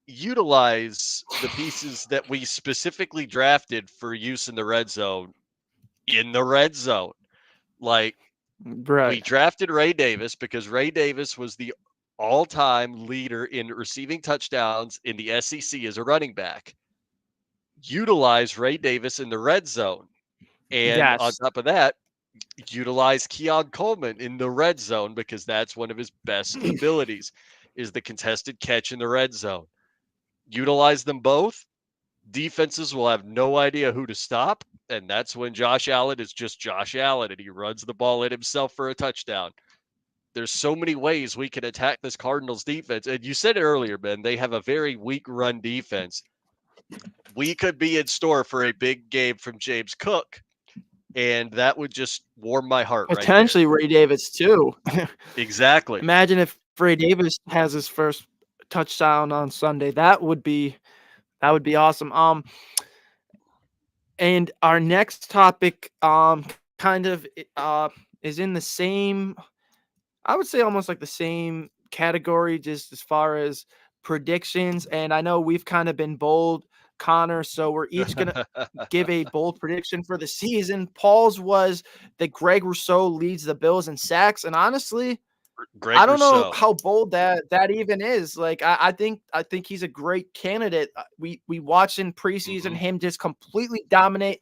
utilize the pieces that we specifically drafted for use in the red zone. Like, we Right. drafted Ray Davis because Ray Davis was the all-time leader in receiving touchdowns in the SEC as a running back. Utilize Ray Davis in the red zone. And on Yes. top of that, utilize Keon Coleman in the red zone because that's one of his best abilities is the contested catch in the red zone. Utilize them both. Defenses will have no idea who to stop. And that's when Josh Allen is just Josh Allen and he runs the ball in himself for a touchdown. There's so many ways we can attack this Cardinals defense. And you said it earlier, Ben, they have a very weak run defense. We could be in store for a big game from James Cook, and that would just warm my heart right there. Potentially Ray Davis too. Exactly. Imagine if Ray Davis has his first touchdown on Sunday. That would be awesome. And our next topic kind of is in the same, I would say almost like the same category just as far as predictions. And I know we've kind of been bold, Connor, so we're each going to give a bold prediction for the season. Paul's was that Greg Rousseau leads the Bills in sacks. And honestly, I Greg don't know Rousseau. how bold that even is. Like I think he's a great candidate. We watched in preseason Hmm. him just completely dominate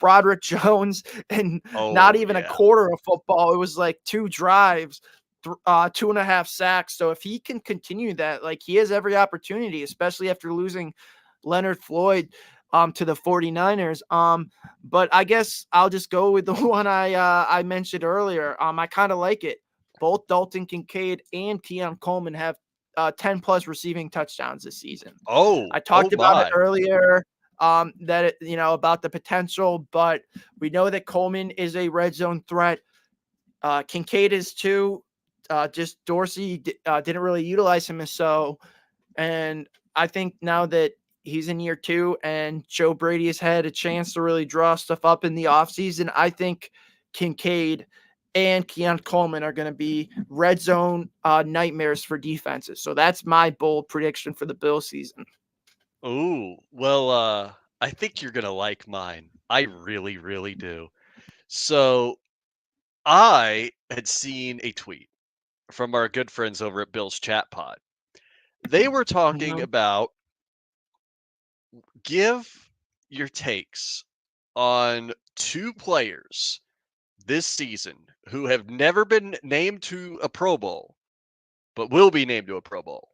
Broderick Jones and not Oh, even a yeah. quarter of football. It was like 2 drives, 2.5 sacks. So if he can continue that, like he has every opportunity, especially after losing Leonard Floyd to the 49ers. But I guess I'll just go with the one I mentioned earlier. I kind of like it. Both Dalton Kincaid and Keon Coleman have 10 plus receiving touchdowns this season. Oh, I oh talked about it my. earlier that about the potential, but we know that Coleman is a red zone threat. Kincaid is too. Just Dorsey didn't really utilize him as so, and I think now that he's in year 2 and Joe Brady has had a chance to really draw stuff up in the offseason, I think Kincaid and Keon Coleman are going to be red zone nightmares for defenses. So that's my bold prediction for the Bill season. Ooh, well, I think you're gonna like mine. I really, really do. So I had seen a tweet from our good friends over at Bill's Chat Pod. They were talking Mhm. about give your takes on two players this season who have never been named to a Pro Bowl, but will be named to a Pro Bowl.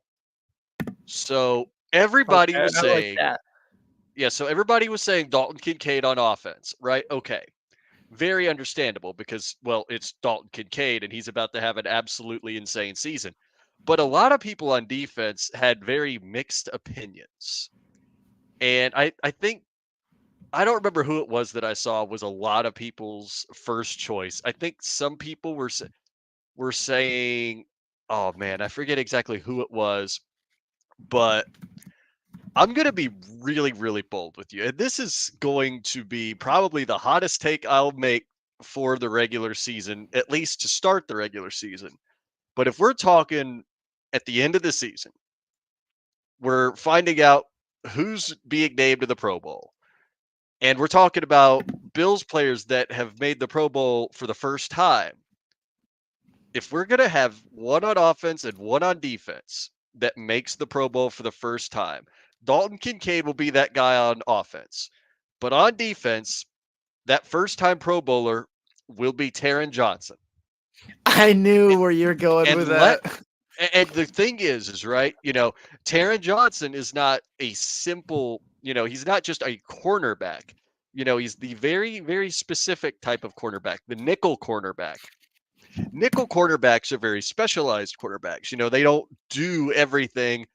So everybody Okay, was I like saying, that. yeah, so everybody was saying Dalton Kincaid on offense, right? Okay. Very understandable because, well, it's Dalton Kincaid and he's about to have an absolutely insane season. But a lot of people on defense had very mixed opinions. And I think, I don't remember who it was that I saw was a lot of people's first choice. I think some people were saying, oh man, I forget exactly who it was, but I'm going to be really, really bold with you. And this is going to be probably the hottest take I'll make for the regular season, at least to start the regular season. But if we're talking at the end of the season, we're finding out who's being named to the Pro Bowl. And we're talking about Bills players that have made the Pro Bowl for the first time. If we're going to have one on offense and one on defense that makes the Pro Bowl for the first time, Dalton Kincaid will be that guy on offense. But on defense, that first time Pro Bowler will be Taron Johnson. I knew where you're going And with that. and the thing is right, Taron Johnson is not a simple, he's not just a cornerback. He's the very, very specific type of cornerback, the nickel cornerback. Nickel quarterbacks are very specialized quarterbacks. They don't do everything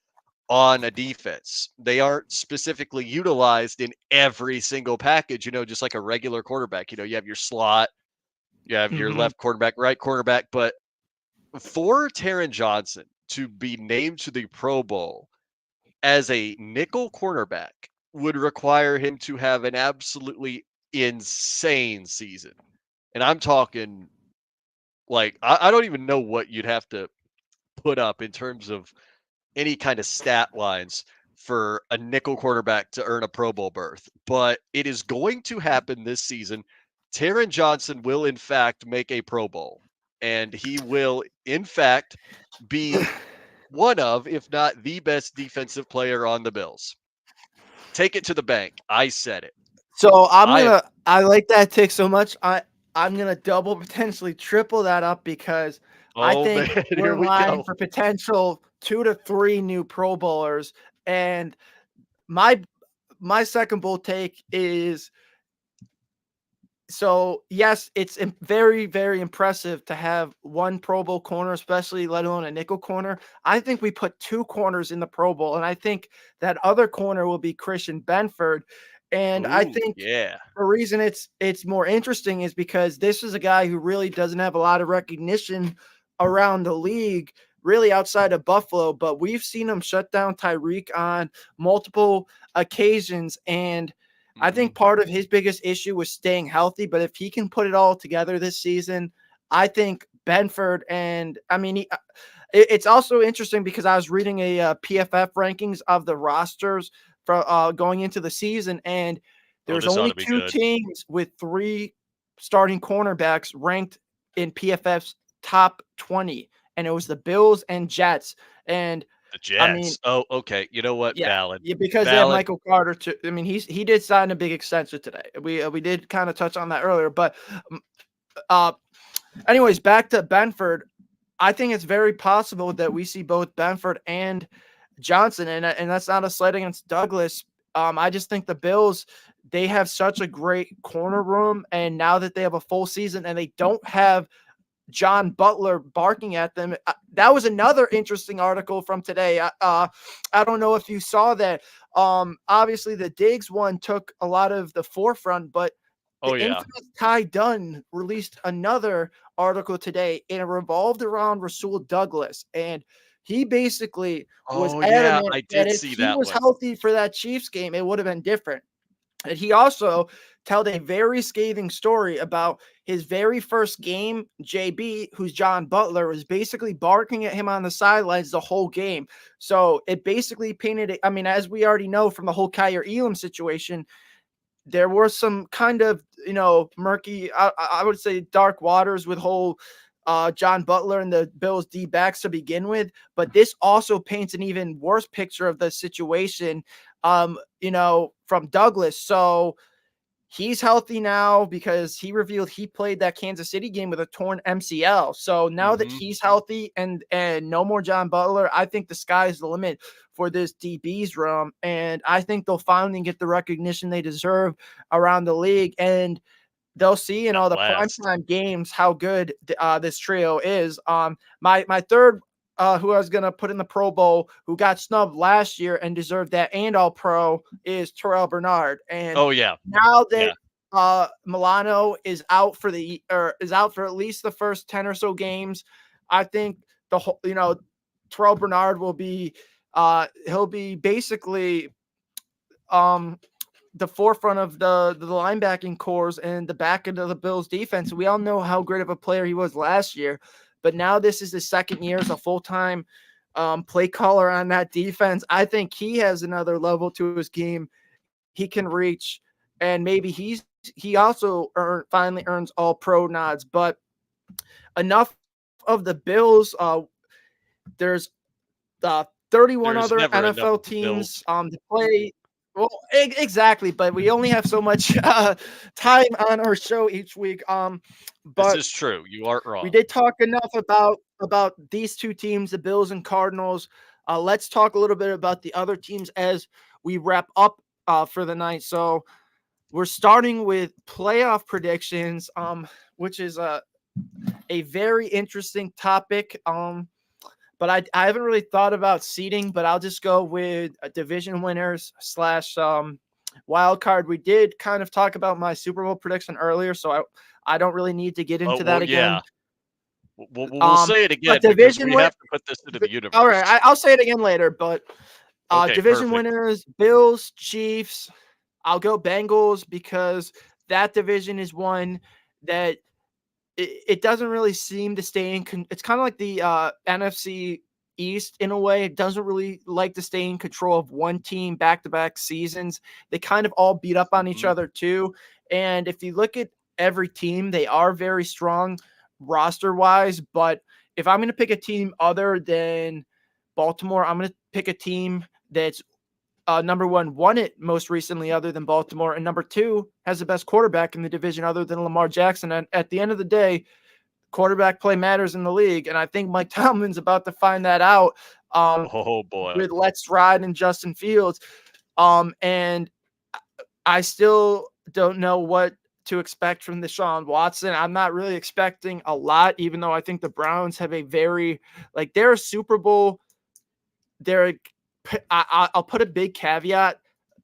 on a defense. They aren't specifically utilized in every single package, just like a regular quarterback. You have your slot, you have your Mhm. left quarterback, right quarterback. But for Taron Johnson to be named to the Pro Bowl as a nickel cornerback would require him to have an absolutely insane season. And I'm talking like, I don't even know what you'd have to put up in terms of any kind of stat lines for a nickel quarterback to earn a Pro Bowl berth, but it is going to happen this season. Taron Johnson will, in fact, make a Pro Bowl, and he will, in fact, be one of, if not the best defensive player on the Bills. Take it to the bank. I said it. So I have. I like that take so much. I'm gonna double, potentially triple that up because I Oh think man, we're here in we line go. for potential 2 to 3 new Pro Bowlers. And my my second bold take is, so yes, it's very, very impressive to have one Pro Bowl corner, especially let alone a nickel corner. I think we put 2 corners in the Pro Bowl, and I think that other corner will be Christian Benford. And I Ooh, think yeah. the reason it's more interesting is because this is a guy who really doesn't have a lot of recognition around the league, really outside of Buffalo, but we've seen him shut down Tyreek on multiple occasions. And I Hmm. think part of his biggest issue was staying healthy, but if he can put it all together this season, I think Benford, and I mean, it's also interesting because I was reading a PFF rankings of the rosters for going into the season, and Oh, there's this ought only to be 2 good. teams with 3 starting cornerbacks ranked in PFF's top 20, and it was the Bills and Jets. And The I mean, Jets. Oh, okay. You know what? yeah, Valid. yeah, because they have Valid. Michael Carter too. I mean, he did sign a big extension today. We did kind of touch on that earlier, but um, uh, anyways, back to Benford. I think it's very possible that we see both Benford and Johnson, and that's not a slight against Douglas. I just think the Bills, they have such a great corner room, and now that they have a full season and they don't have John Butler barking at them. That was another interesting article from today. I don't know if you saw that. Obviously, the Diggs one took a lot of the forefront, but Oh the yeah. infamous Ty Dunn released another article today, and it revolved around Rasul Douglas. And he basically was Oh yeah. adamant I that did if see he that was one. healthy for that Chiefs game, it would have been different. And he also told a very scathing story about his very first game. JB, who's John Butler, was basically barking at him on the sidelines the whole game. So it basically painted it. I mean, as we already know from the whole Kyer Elam situation, there were some kind of, murky, I would say dark waters with whole John Butler and the Bills D backs to begin with. But this also paints an even worse picture of the situation, from Douglas. So he's healthy now because he revealed he played that Kansas City game with a torn MCL. So now that Hmm. he's healthy and no more John Butler, I think the sky's the limit for this DB's room, and I think they'll finally get the recognition they deserve around the league, and they'll see in At all the last. primetime games how good this trio is. My third, who I was gonna put in the Pro Bowl, who got snubbed last year and deserved that and All Pro, is Terrell Bernard. And Oh yeah. now Yeah. that Milano is out for at least the first 10 or so games, I think the whole, Terrell Bernard will be he'll be basically um the forefront of the linebacking cores and the back end of the Bills defense. We all know how great of a player he was last year, but now this is his second year as a full-time play caller on that defense. I think he has another level to his game he can reach, and maybe he also finally earns all pro nods. But enough of the Bills. There's 31 There's other never enough NFL of the teams Bills. to play. Well, exactly, but we only have so much time on our show each week. This But is true. You aren't we wrong. did talk enough about these two teams, the Bills and Cardinals. Let's talk a little bit about the other teams as we wrap up for the night. So we're starting with playoff predictions, which is a very interesting topic. But I haven't really thought about seeding, but I'll just go with division winners slash wild card. We did kind of talk about my Super Bowl prediction earlier, so I don't really need to get Oh, into well, that again. yeah. We'll say it But again because division we win. have to put this into the All universe. right, I'll say it again later. But Okay, division perfect. winners: Bills, Chiefs. I'll go Bengals because that division is one that it doesn't really seem to stay in. It's kind of like the NFC East in a way. It doesn't really like to stay in control of one team back-to-back seasons. They kind of all beat up on each Mhm. other too. And if you look at every team, they are very strong roster-wise. But if I'm going to pick a team other than Baltimore, I'm going to pick a team that's number one, won it most recently other than Baltimore, and number two, has the best quarterback in the division other than Lamar Jackson. And at the end of the day, quarterback play matters in the league, and I think Mike Tomlin's about to find that out Oh boy. with Let's Ride and Justin Fields. And I still don't know what to expect from Deshaun Watson. I'm not really expecting a lot, even though I think the Browns have a very they're a Super Bowl. They're I'll put a big caveat,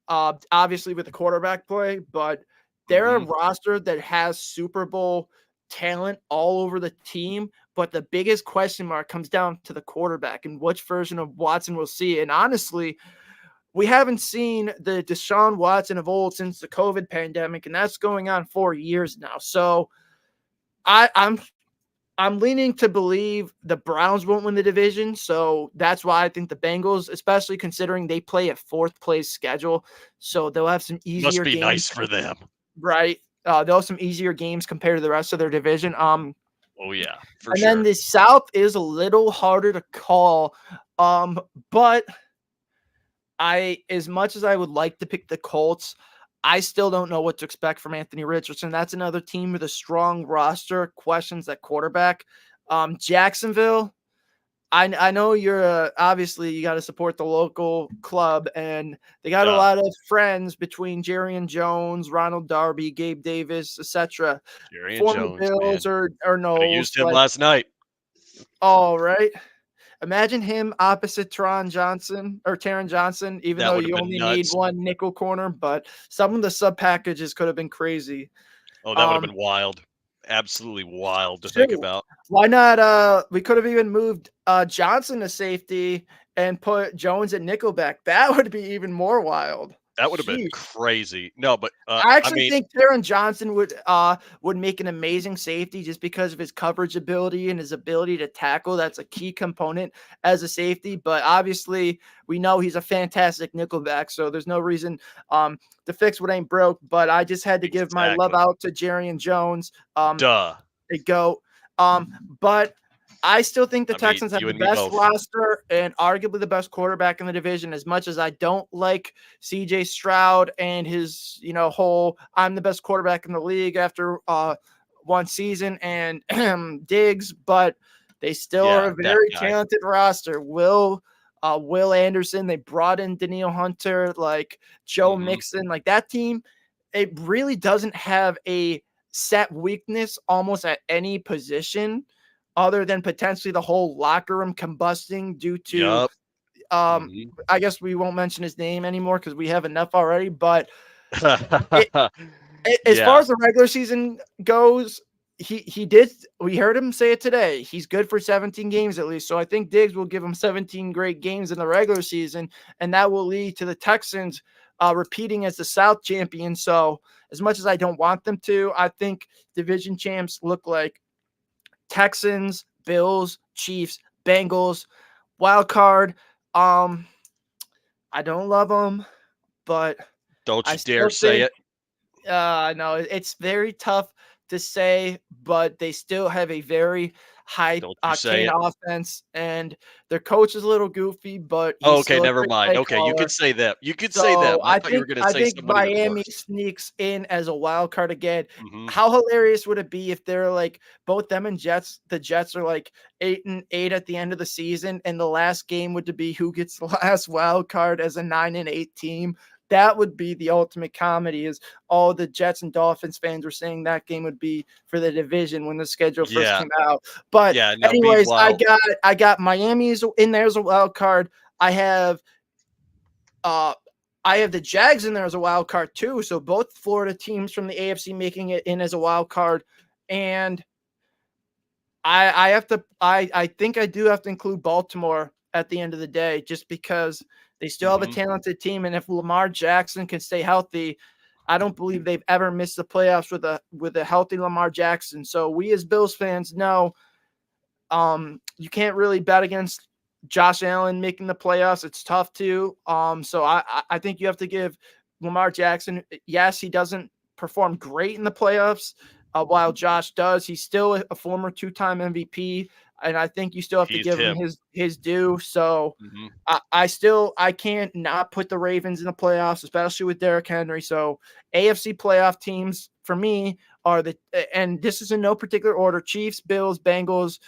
obviously with the quarterback play, but they're a Mhm. roster that has Super Bowl talent all over the team. But the biggest question mark comes down to the quarterback and which version of Watson we'll see. And honestly, we haven't seen the Deshaun Watson of old since the COVID pandemic, and that's going on 4 years now. So I'm leaning to believe the Browns won't win the division, so that's why I think the Bengals, especially considering they play a fourth place schedule, so they'll have some Must easier be games, nice for them. right? They'll have some easier games compared to the rest of their division. Oh yeah, for And then sure. the South is a little harder to call, but as much as I would like to pick the Colts, I still don't know what to expect from Anthony Richardson. That's another team with a strong roster. Questions at quarterback. Jacksonville. I know you're obviously you got to support the local club, and they got a Yeah. lot of friends between Jerry and Jones, Ronald Darby, Gabe Davis, etc. Jerry and Former Jones, Bills man. or Coulda Knowles, used him but last night. all right. Imagine him opposite Taron Johnson, even That though would have you been only need nuts. one nickel corner, but some of the sub packages could have been crazy. Oh, that would have Um, been wild. Absolutely wild to think shoot, about. why not? We could have even moved Johnson to safety and put Jones at nickelback. That would be even more wild. That would have been Sheesh. crazy. No, but, I I actually mean think Taron Johnson would make an amazing safety just because of his coverage ability and his ability to tackle. That's a key component as a safety. But obviously, we know he's a fantastic nickelback, so there's no reason to fix what ain't broke. But I just had to give my love exactly. out to Jerry and Jones. Duh. A goat. But I still think the I mean, Texans have you the and me best both. roster and arguably the best quarterback in the division. As much as I don't like CJ Stroud and his, whole I'm the best quarterback in the league after one season and Diggs, but they still are Yeah, a that very guy. talented roster. Will Anderson, they brought in Daniil Hunter, like Joe Mhm. Mixon, like that team. It really doesn't have a set weakness almost at any position other than potentially the whole locker room combusting due to Yup. um Mhm. I guess we won't mention his name anymore because we have enough already. But it, as far Yeah. as the regular season goes, he did. We heard him say it today. He's good for 17 games at least. So I think Diggs will give him 17 great games in the regular season, and that will lead to the Texans repeating as the South champion. So as much as I don't want them to, I think division champs look like Texans, Bills, Chiefs, Bengals. Wild card. Um, I don't love them, but Don't I you dare still say think it. no, it's very tough to say, but they still have a very high Don't you say octane it. offense, and their coach is a little goofy, but Oh, he's okay, still a never great mind. play Okay, you could caller. say them. You could say So them. I thought you were gonna I say think someone even Miami worse. sneaks in as a wild card again. Mhm. How hilarious would it be if they're like both them and Jets? The Jets are like 8-8 at the end of the season, and the last game would to be who gets the last wild card as a 9-8 team. That would be the ultimate comedy. Is all the Jets and Dolphins fans were saying that game would be for the division when the schedule first Yeah. came out. But Yeah, now anyways, meanwhile I got Miami's in there as a wild card. I have uh, I have the Jags in there as a wild card too. So both Florida teams from the AFC making it in as a wild card. And I have to I think I do have to include Baltimore at the end of the day, just because they still have a mhm. talented team. And if Lamar Jackson can stay healthy, I don't believe they've ever missed the playoffs with a healthy Lamar Jackson. So we as Bills fans know you can't really bet against Josh Allen making the playoffs. It's tough to. So I think you have to give Lamar Jackson. Yes, he doesn't perform great in the playoffs, while Josh does. He's still a former two-time MVP, and I think you still have to He's give him him. his due. So Mhm. I can't not put the Ravens in the playoffs, especially with Derrick Henry. So AFC playoff teams for me are and this is in no particular order: Chiefs, Bills, Bengals,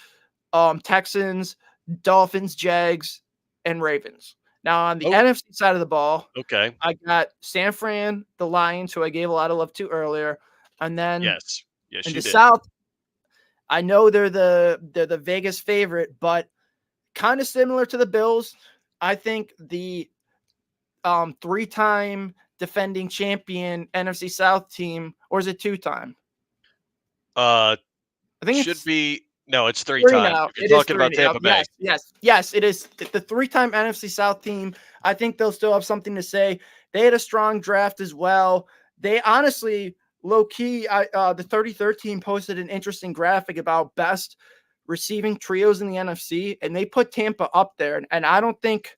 Texans, Dolphins, Jags, and Ravens. Now on the Oh, NFC side of the ball, okay. I got San Fran, the Lions, who I gave a lot of love to earlier, and then Yes. Yes, in you the did. South, I know they're the Vegas favorite, but kind of similar to the Bills. I think the three-time defending champion NFC South team, or is it two-time? Uh, I think should it's be no, it's 3 3 times now. if you're It is talking 3 about now. Tampa Bay. Yes, yes, yes, it is the three-time NFC South team. I think they'll still have something to say. They had a strong draft as well. They honestly, low key, the 33rd team posted an interesting graphic about best receiving trios in the NFC, and they put Tampa up there. And I don't think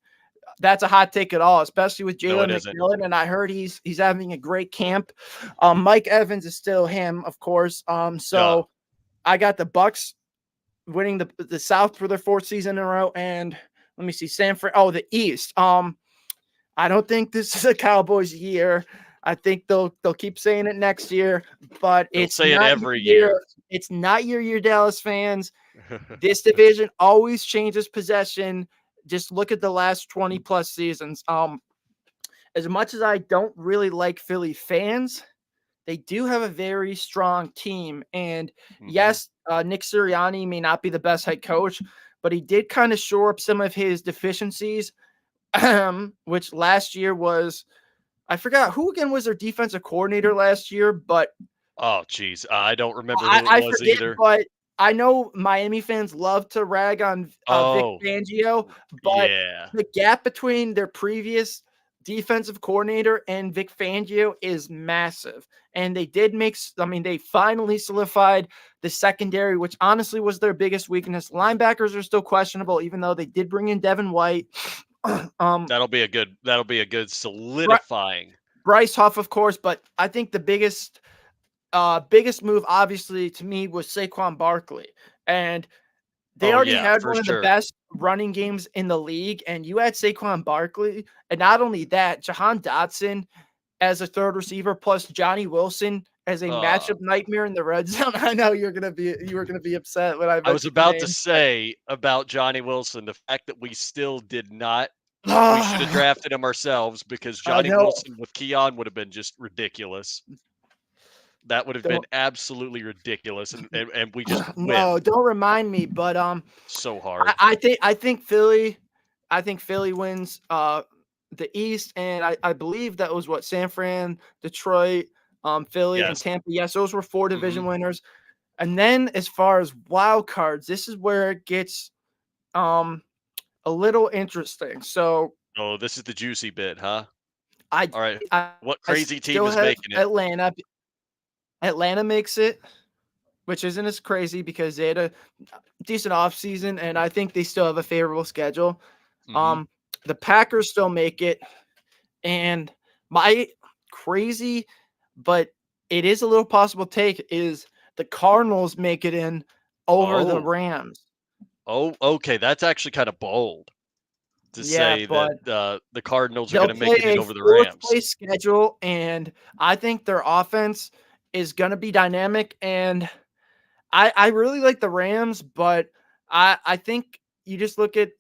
that's a hot take at all, especially with No, it Jalen isn't. McMillan. And I heard he's having a great camp. Mike Evans is still him, of course. Duh. So I got the Bucks winning the South for their fourth season in a row, and let me see, San Fran. Oh, the East. I don't think this is a Cowboys year. I think they'll keep saying it next year, but They'll it's say it not your every year. year. It's not your year, Dallas fans. This division always changes possession. Just look at the last 20 plus seasons. As much as I don't really like Philly fans, they do have a very strong team. And Mhm. yes, Nick Sirianni may not be the best head coach, but he did kind of shore up some of his deficiencies, which last year was, I forgot who again was their defensive coordinator last year, but Oh, geez. I don't remember who it I was forget, either. but I know Miami fans love to rag on Vic Oh, Fangio, but yeah. the gap between their previous defensive coordinator and Vic Fangio is massive. And they did I mean, they finally solidified the secondary, which honestly was their biggest weakness. Linebackers are still questionable, even though they did bring in Devin White. um, That'll be a good solidifying. Bryce Huff, of course, but I think the biggest move, obviously, to me was Saquon Barkley. And they Oh, already yeah, had for one of the sure. best running games in the league, and you had Saquon Barkley, and not only that, Jahan Dotson as a third receiver, plus Johnny Wilson as a Uh, matchup nightmare in the red zone. I know you were gonna be upset when I I was mentioned the about to name. say about Johnny Wilson, the fact that we still did not we should have I drafted him ourselves because Johnny know. Wilson with Keon would have been just ridiculous. That would have been Don't absolutely ridiculous, and we just win no, don't remind me. But so hard. I think Philly wins the East, and I believe that was what San Fran, Detroit, Philly, and Yes. Tampa. Yes, those were four division Mhm. winners. And then as far as wild cards, this is where it gets um a little interesting. So Oh, this is the juicy bit, huh? I All right. I, What I crazy team still is have making it? Atlanta. Atlanta makes it. which isn't as crazy because they had a decent offseason, and I think they still have a favorable schedule. Mhm. Um, the Packers still make it, and my crazy, but it is a little possible take is the Cardinals make it in over the Oh. Rams. Oh, okay, that's actually kinda bold to Yeah, say that, but the Cardinals are they'll gonna play make it in a over the fourth Rams. place schedule, and I think their offense is going to be dynamic. And I really like the Rams, but I think you just look at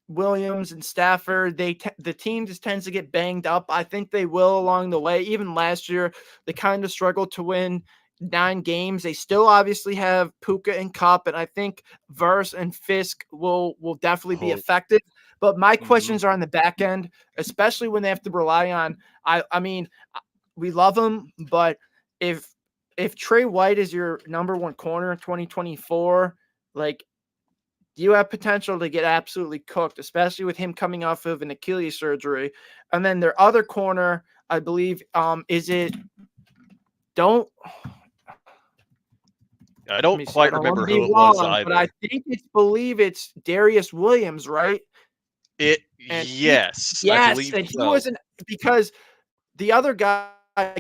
Williams and Stafford. The team just tends to get banged up. I think they will along the way. Even last year, they kind of struggled to win 9 games. They still obviously have Puka and Cup, and I think Verse and Fisk will definitely be Oh, effective. But my mhm. questions are on the back end, especially when they have to rely on. I mean, we love him, but if Trey White is your number one corner in 2024, like you have potential to get absolutely cooked, especially with him coming off of an Achilles surgery. And then their other corner, I believe, is it don't I let don't me see. I quite don't want to remember be who it was wrong, but I either. think it's Darius Williams, right? And Yes, I yes, believe and he so. wasn't because the other guy,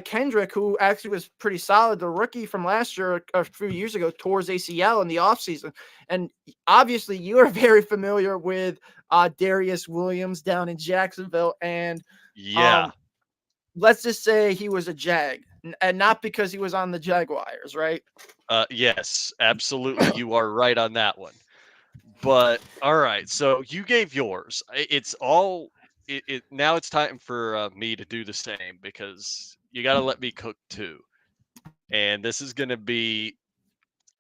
Kendrick, who actually was pretty solid, the rookie from last year, a few years ago, tore his ACL in the offseason. And obviously, you are very familiar with Darius Williams down in Jacksonville. And Yeah. um, let's just say he was a Jag, and not because he was on the Jaguars, right? Yes, absolutely, you are right on that one. But, alright, so you gave yours. It's all now it's time for, me to do the same because you gotta let me cook too, and this is gonna be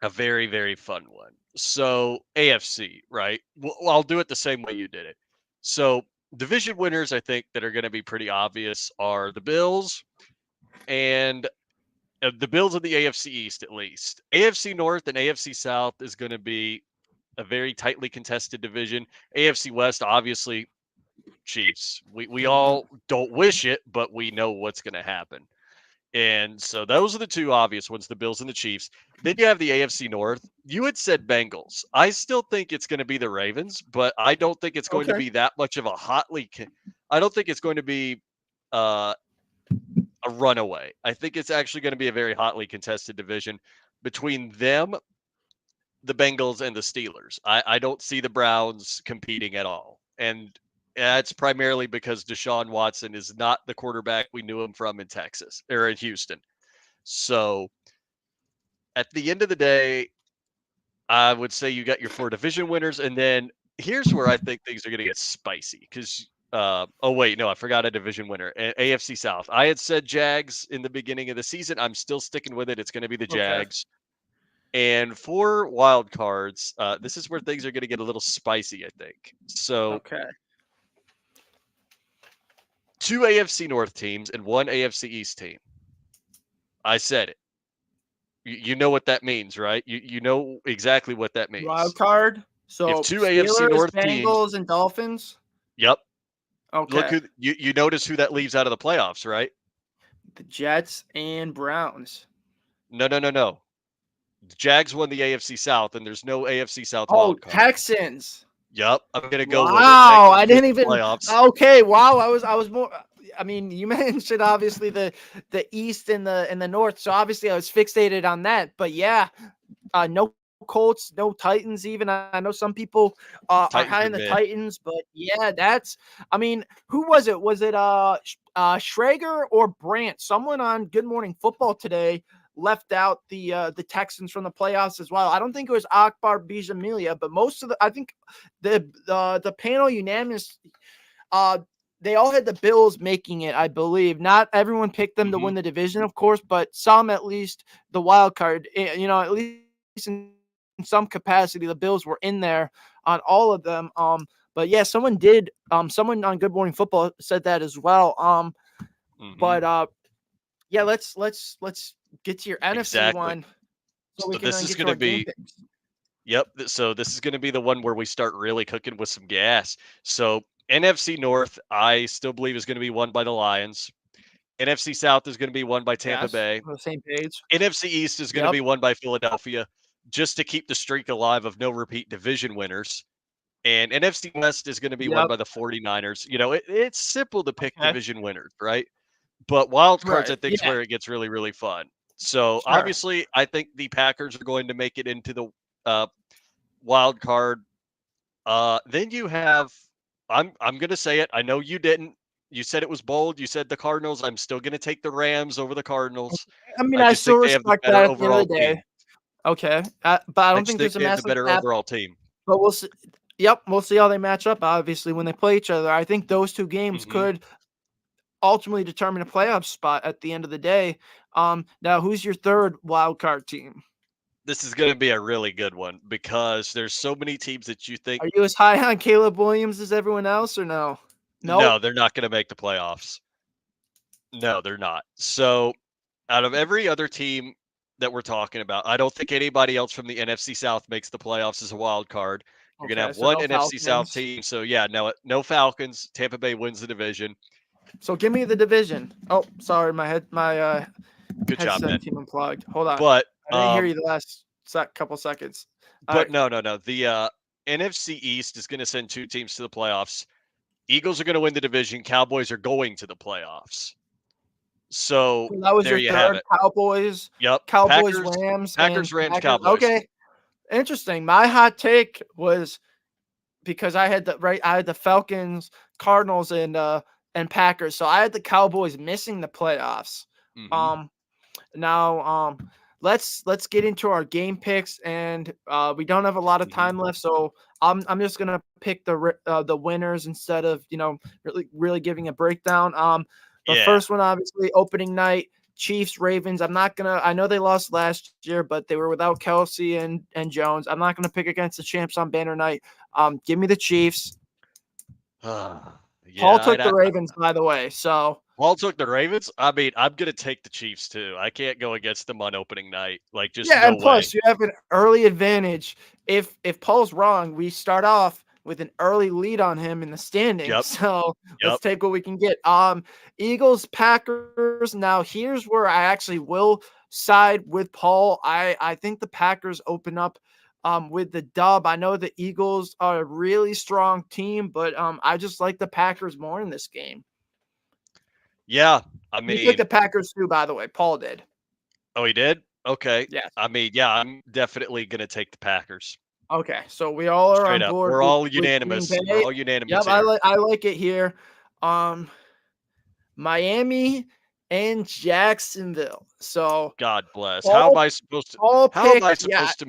a very, very fun one. So, AFC, right? Well, I'll do it the same way you did it. So, division winners, I think, that are gonna be pretty obvious are the Bills and, the Bills in the AFC East, at least. AFC North and AFC South is gonna be a very tightly contested division. AFC West, obviously, Chiefs. We all don't wish it, but we know what's gonna happen. And so those are the two obvious ones, the Bills and the Chiefs. Then you have the AFC North. You had said Bengals. I still think it's going to be the Ravens, but I don't think it's going to Okay. be that much of a I don't think it's going to be uh, a runaway. I think it's actually going to be a very hotly contested division between them, the Bengals, and the Steelers. I don't see the Browns competing at all. And that's primarily because Deshaun Watson is not the quarterback we knew him from in Texas or in Houston. So at the end of the day, I would say you got your 4 division winners, and then here's where I think things are gonna get spicy because, oh, wait, no, I forgot a division winner, AFC South. I had said Jags in the beginning of the season. I'm still sticking with it. It's gonna be the Okay. Jags. And for wild cards, this is where things are gonna get a little spicy, I think. So, Okay. 2 AFC North teams and 1 AFC East team. I said it. You know what that means, right? You know exactly what that Wild means. card. If So 2 AFC Steelers, North teams. Bengals, and Dolphins. Yep. Look Okay. who you notice who that leaves out of the playoffs, right? The Jets and Browns. No, no, no, no. The Jags won the AFC South, and there's no AFC South Oh, wild card. Texans. Yep, I'm gonna go with it. Wow, Texans I miss didn't the even. playoffs. Okay, wow, I was more. I mean, you mentioned obviously the East and the North, so obviously I was fixated on that. But yeah, no Colts, no Titans. Even I know some people are Titans high are in the mid. Titans, but yeah, that's. I mean, who was it? Was it Schrager or Brandt? Someone on Good Morning Football today left out the Texans from the playoffs as well. I don't think it was Akbar Bijamilia, but most of I think the panel unanimous uh they all had the Bills making it, I believe. Not everyone picked them to Mhm. win the division, of course, but some at least the wild card. At least in some capacity, the Bills were in there on all of them. But yeah, someone on Good Morning Football said that as well. Mhm. But yeah, let's get to your NFC Exactly. one so we So can this then is get to our gonna game be picks. yep. So this is gonna be the one where we start really cooking with some gas. So NFC North, I still believe is gonna be won by the Lions. NFC South is going to be won by Tampa Yes, Bay. on the same page. NFC East is going to Yep, be won by Philadelphia, just to keep the streak alive of no repeat division winners. And NFC West is going to be won yep. by the 49ers. It's simple to pick Okay. division winners, right? But wild cards, I Right. think, is Yeah. where it gets really, really fun. So Sure. obviously, I think the Packers are going to make it into the uh, wild card. Then you have, I'm going to say it. I know you didn't. You said it was bold. You said the Cardinals. I'm still going to take the Rams over the Cardinals. I mean, I I just still think they have the respect that better at the end of overall the team. day. Okay, but I I don't just think think there's a they have the massive better gap. overall team. But we'll see. Yep, we'll see how they match up. Obviously, when they play each other, I think those two games hmm could ultimately determine a playoff spot at the end of the day. Now who's your third wild card team? This is going to be a really good one because there's so many teams that you think, Are you as high on Caleb Williams as everyone else, or no? no, Nope. they're not going to make the playoffs. No, they're not. So, out of every other team that we're talking about, I don't think anybody else from the NFC South makes the playoffs as a wild card. You're going to Okay, have so one no NFC South Falcons. team. So, yeah, no Falcons. Tampa Bay wins the division. So give me the division. Oh, sorry, my Good job, headset man. came unplugged. Hold on, But I didn't hear you the last couple seconds. All but right, no, no, no. The NFC East is going to send two teams to the playoffs. Eagles are going to win the division. Cowboys are going to the playoffs. So so that was there your you have third. it. Yep. Cowboys, Packers, Rams, and Packers, Rams, Packers. Cowboys. Okay, interesting. My hot take was because I had the Falcons, Cardinals, and Packers. So I had the Cowboys missing the playoffs. hmm Um, now let's get into our game picks, and we don't have a lot of hmm time left, so I'm just gonna pick the winners instead of really giving a breakdown. The Yeah. first one, obviously, opening night. Chiefs, Ravens. I know they lost last year, but they were without Kelsey and Jones. I'm not gonna pick against the champs on banner night. Give me the Chiefs. Paul Yeah. took the Ravens, by the way. So Paul took the Ravens. I mean, I'm gonna take the Chiefs too. I can't go against them on opening night. Like, just yeah, no and way. plus you have an early advantage. If Paul's wrong, we start off with an early lead on him in the standings. Yep. So let's Yep. take what we can get. Eagles, Packers. Now here's where I actually will side with Paul. I think the Packers open up with the dub. I know the Eagles are a really strong team, but I just like the Packers more in this game. Yeah. I He took mean, the Packers too, by the way. Paul did. oh, he did. Okay. Yes. I mean, yeah, I'm definitely gonna take the Packers. Okay, so we all are Straight on up. board We're all with Green unanimous. We're Bay. all unanimous Yep, here. I like it here. Um, Miami and Jacksonville. So God bless. Paul Paul How am I picked, yeah, supposed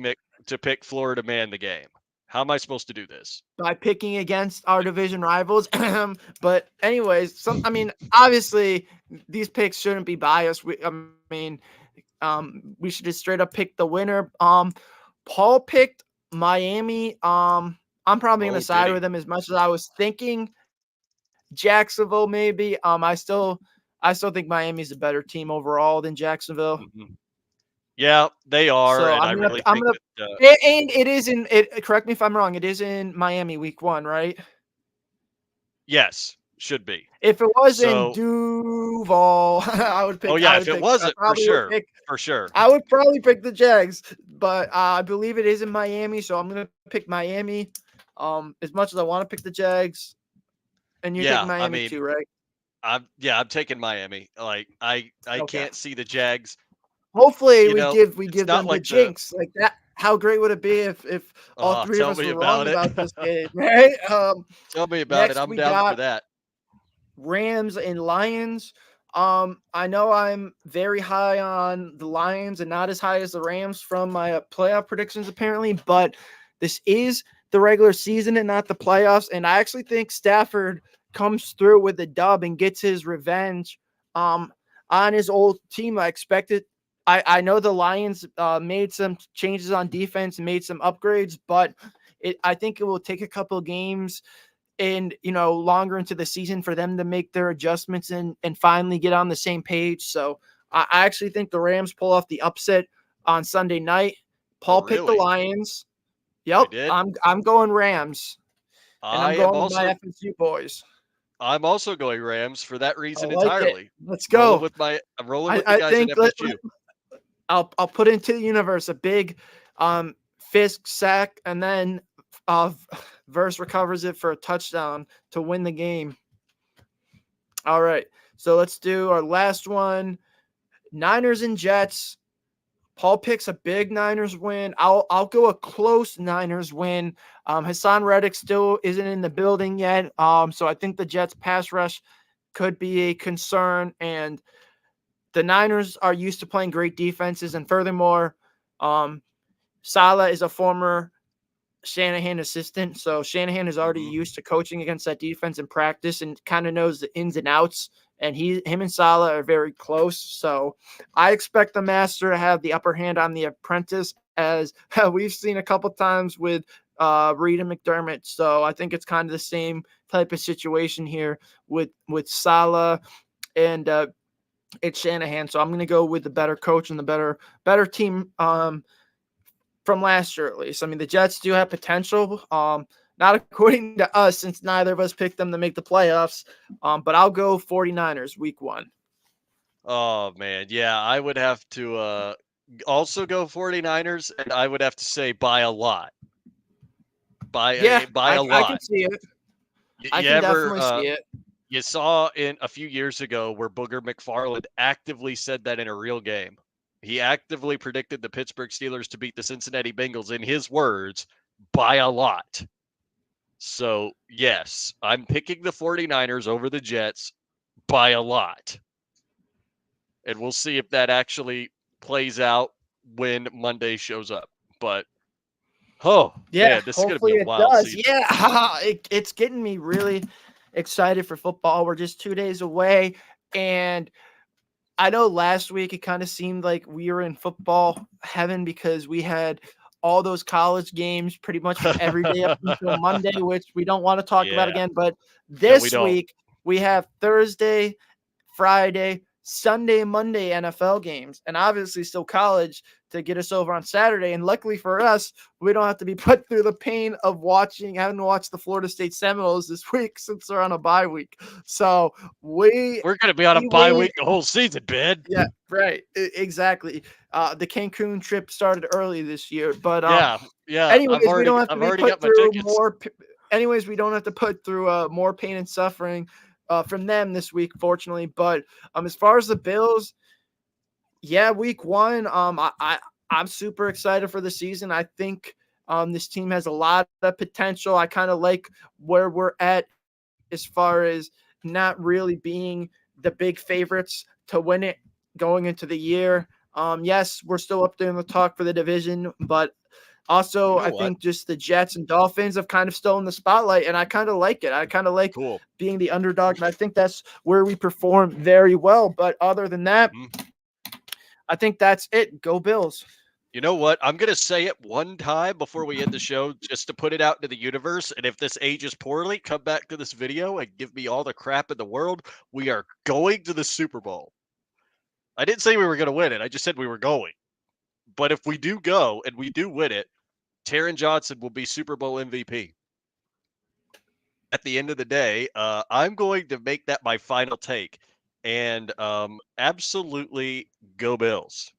to pick Florida man the game? How am I supposed to do this? by picking against our division rivals. But anyways, I mean, obviously these picks shouldn't be biased. I mean, we should just straight up pick the winner. Paul picked Miami. I'm probably gonna Oh, did side he? with him as much as I was thinking Jacksonville, maybe. I still think Miami's a better team overall than Jacksonville. Mhm. Yeah, they are, So and I really I'm think gonna, that, and it is in it. Correct me if I'm wrong. It is in Miami, week 1, right? yes, should be. If it was in So, Duval, oh, yeah, if it wasn't, for sure. I would probably pick the Jags, but I believe it is in Miami, so I'm gonna pick Miami. As much as I want to pick the Jags, and you're taking Yeah, I Miami mean, too, right? I'm taking Miami. Like, I Okay. can't see the Jags, Hopefully you know, we it's give not them the like the jinx like that. How great would it be if all three of tell us me were wrong about it. about this game, right? Tell me about it. Next I'm we down for got that. Rams and Lions. I know I'm very high on the Lions and not as high as the Rams from my playoff predictions, apparently, but this is the regular season and not the playoffs. And I actually think Stafford comes through with the dub and gets his revenge on his old team. I know the Lions made some changes on defense and made some upgrades, but I think it will take a couple of games and longer into the season for them to make their adjustments and finally get on the same page. So I actually think the Rams pull off the upset on Sunday night. Oh, Paul picked the really? Lions. Oh, he Yep, did? I'm going Rams, and I I'm am going with my also FSU boys. I'm also going Rams for that I reason like it. entirely. Let's Rolling go. with I'm rolling with the I guys at think FSU. I'll put into the universe a big Fisk sack, and then Verse recovers it for a touchdown to win the game. All right, so let's do our last one. Niners and Jets. Paul picks a big Niners win. I'll go a close Niners win. Hassan Reddick still isn't in the building yet. So I think the Jets pass rush could be a concern, and the Niners are used to playing great defenses. And furthermore, Saleh is a former Shanahan assistant, so Shanahan is already Mhm. used to coaching against that defense in practice and kind of knows the ins and outs. And him and Saleh are very close, so I expect the master to have the upper hand on the apprentice, as we've seen a couple times with Reed and McDermott. So I think it's kind of the same type of situation here with Saleh and it's Shanahan. So I'm going to go with the better coach and the better team. From last year at least. I mean, the Jets do have potential. Not according to us, since neither of us picked them to make the playoffs. But I'll go 49ers week 1. Oh man, yeah, I would have to also go 49ers, and I would have to say by a lot. Yeah, By I, a I can lot. see it. I You can ever definitely see it. you saw in a few years ago where Booger McFarland actively said that in a real game. He actively predicted the Pittsburgh Steelers to beat the Cincinnati Bengals, in his words, by a lot. So, yes, I'm picking the 49ers over the Jets by a lot. And we'll see if that actually plays out when Monday shows up. But, oh, Yeah, man, this is going to be hopefully a it wild does. season. Yeah, it's getting me really excited for football. We're just 2 days away, and I know last week it kind of seemed like we were in football heaven because we had all those college games pretty much from every day up until Monday, which we don't want to talk about Yeah. again. But Yeah, we this don't. week we have Thursday, Friday, Sunday, and Monday NFL games, and obviously still college to get us over on Saturday. And luckily for us, we don't have to be put through the pain of having to watch the Florida State Seminoles this week since they're on a bye week. So We're going to be on a we bye wait. week the whole season, Ben. Yeah, right. Exactly. The Cancun trip started early this year, but Yeah. Yeah. anyways, we don't have to I've be already put got my through tickets. more. Anyways, we don't have to put through more pain and suffering from them this week, fortunately. But as far as the Bills, yeah, week 1, I'm super excited for the season. I think this team has a lot of potential. I kind of like where we're at as far as not really being the big favorites to win it going into the year. Yes, we're still up there in the talk for the division, but You also know I what? think just the Jets and Dolphins have kind of stolen the spotlight, and I kind of like it. I kind of like Cool. being the underdog, and I think that's where we perform very well. But other than that, Mhm. I think that's it. Go Bills. You know what? I'm going to say it one time before we end the show just to put it out into the universe. And if this ages poorly, come back to this video and give me all the crap in the world. We are going to the Super Bowl. I didn't say we were going to win it. I just said we were going. But if we do go and we do win it, Taron Johnson will be Super Bowl MVP. At the end of the day, I'm going to make that my final take. And absolutely go Bills.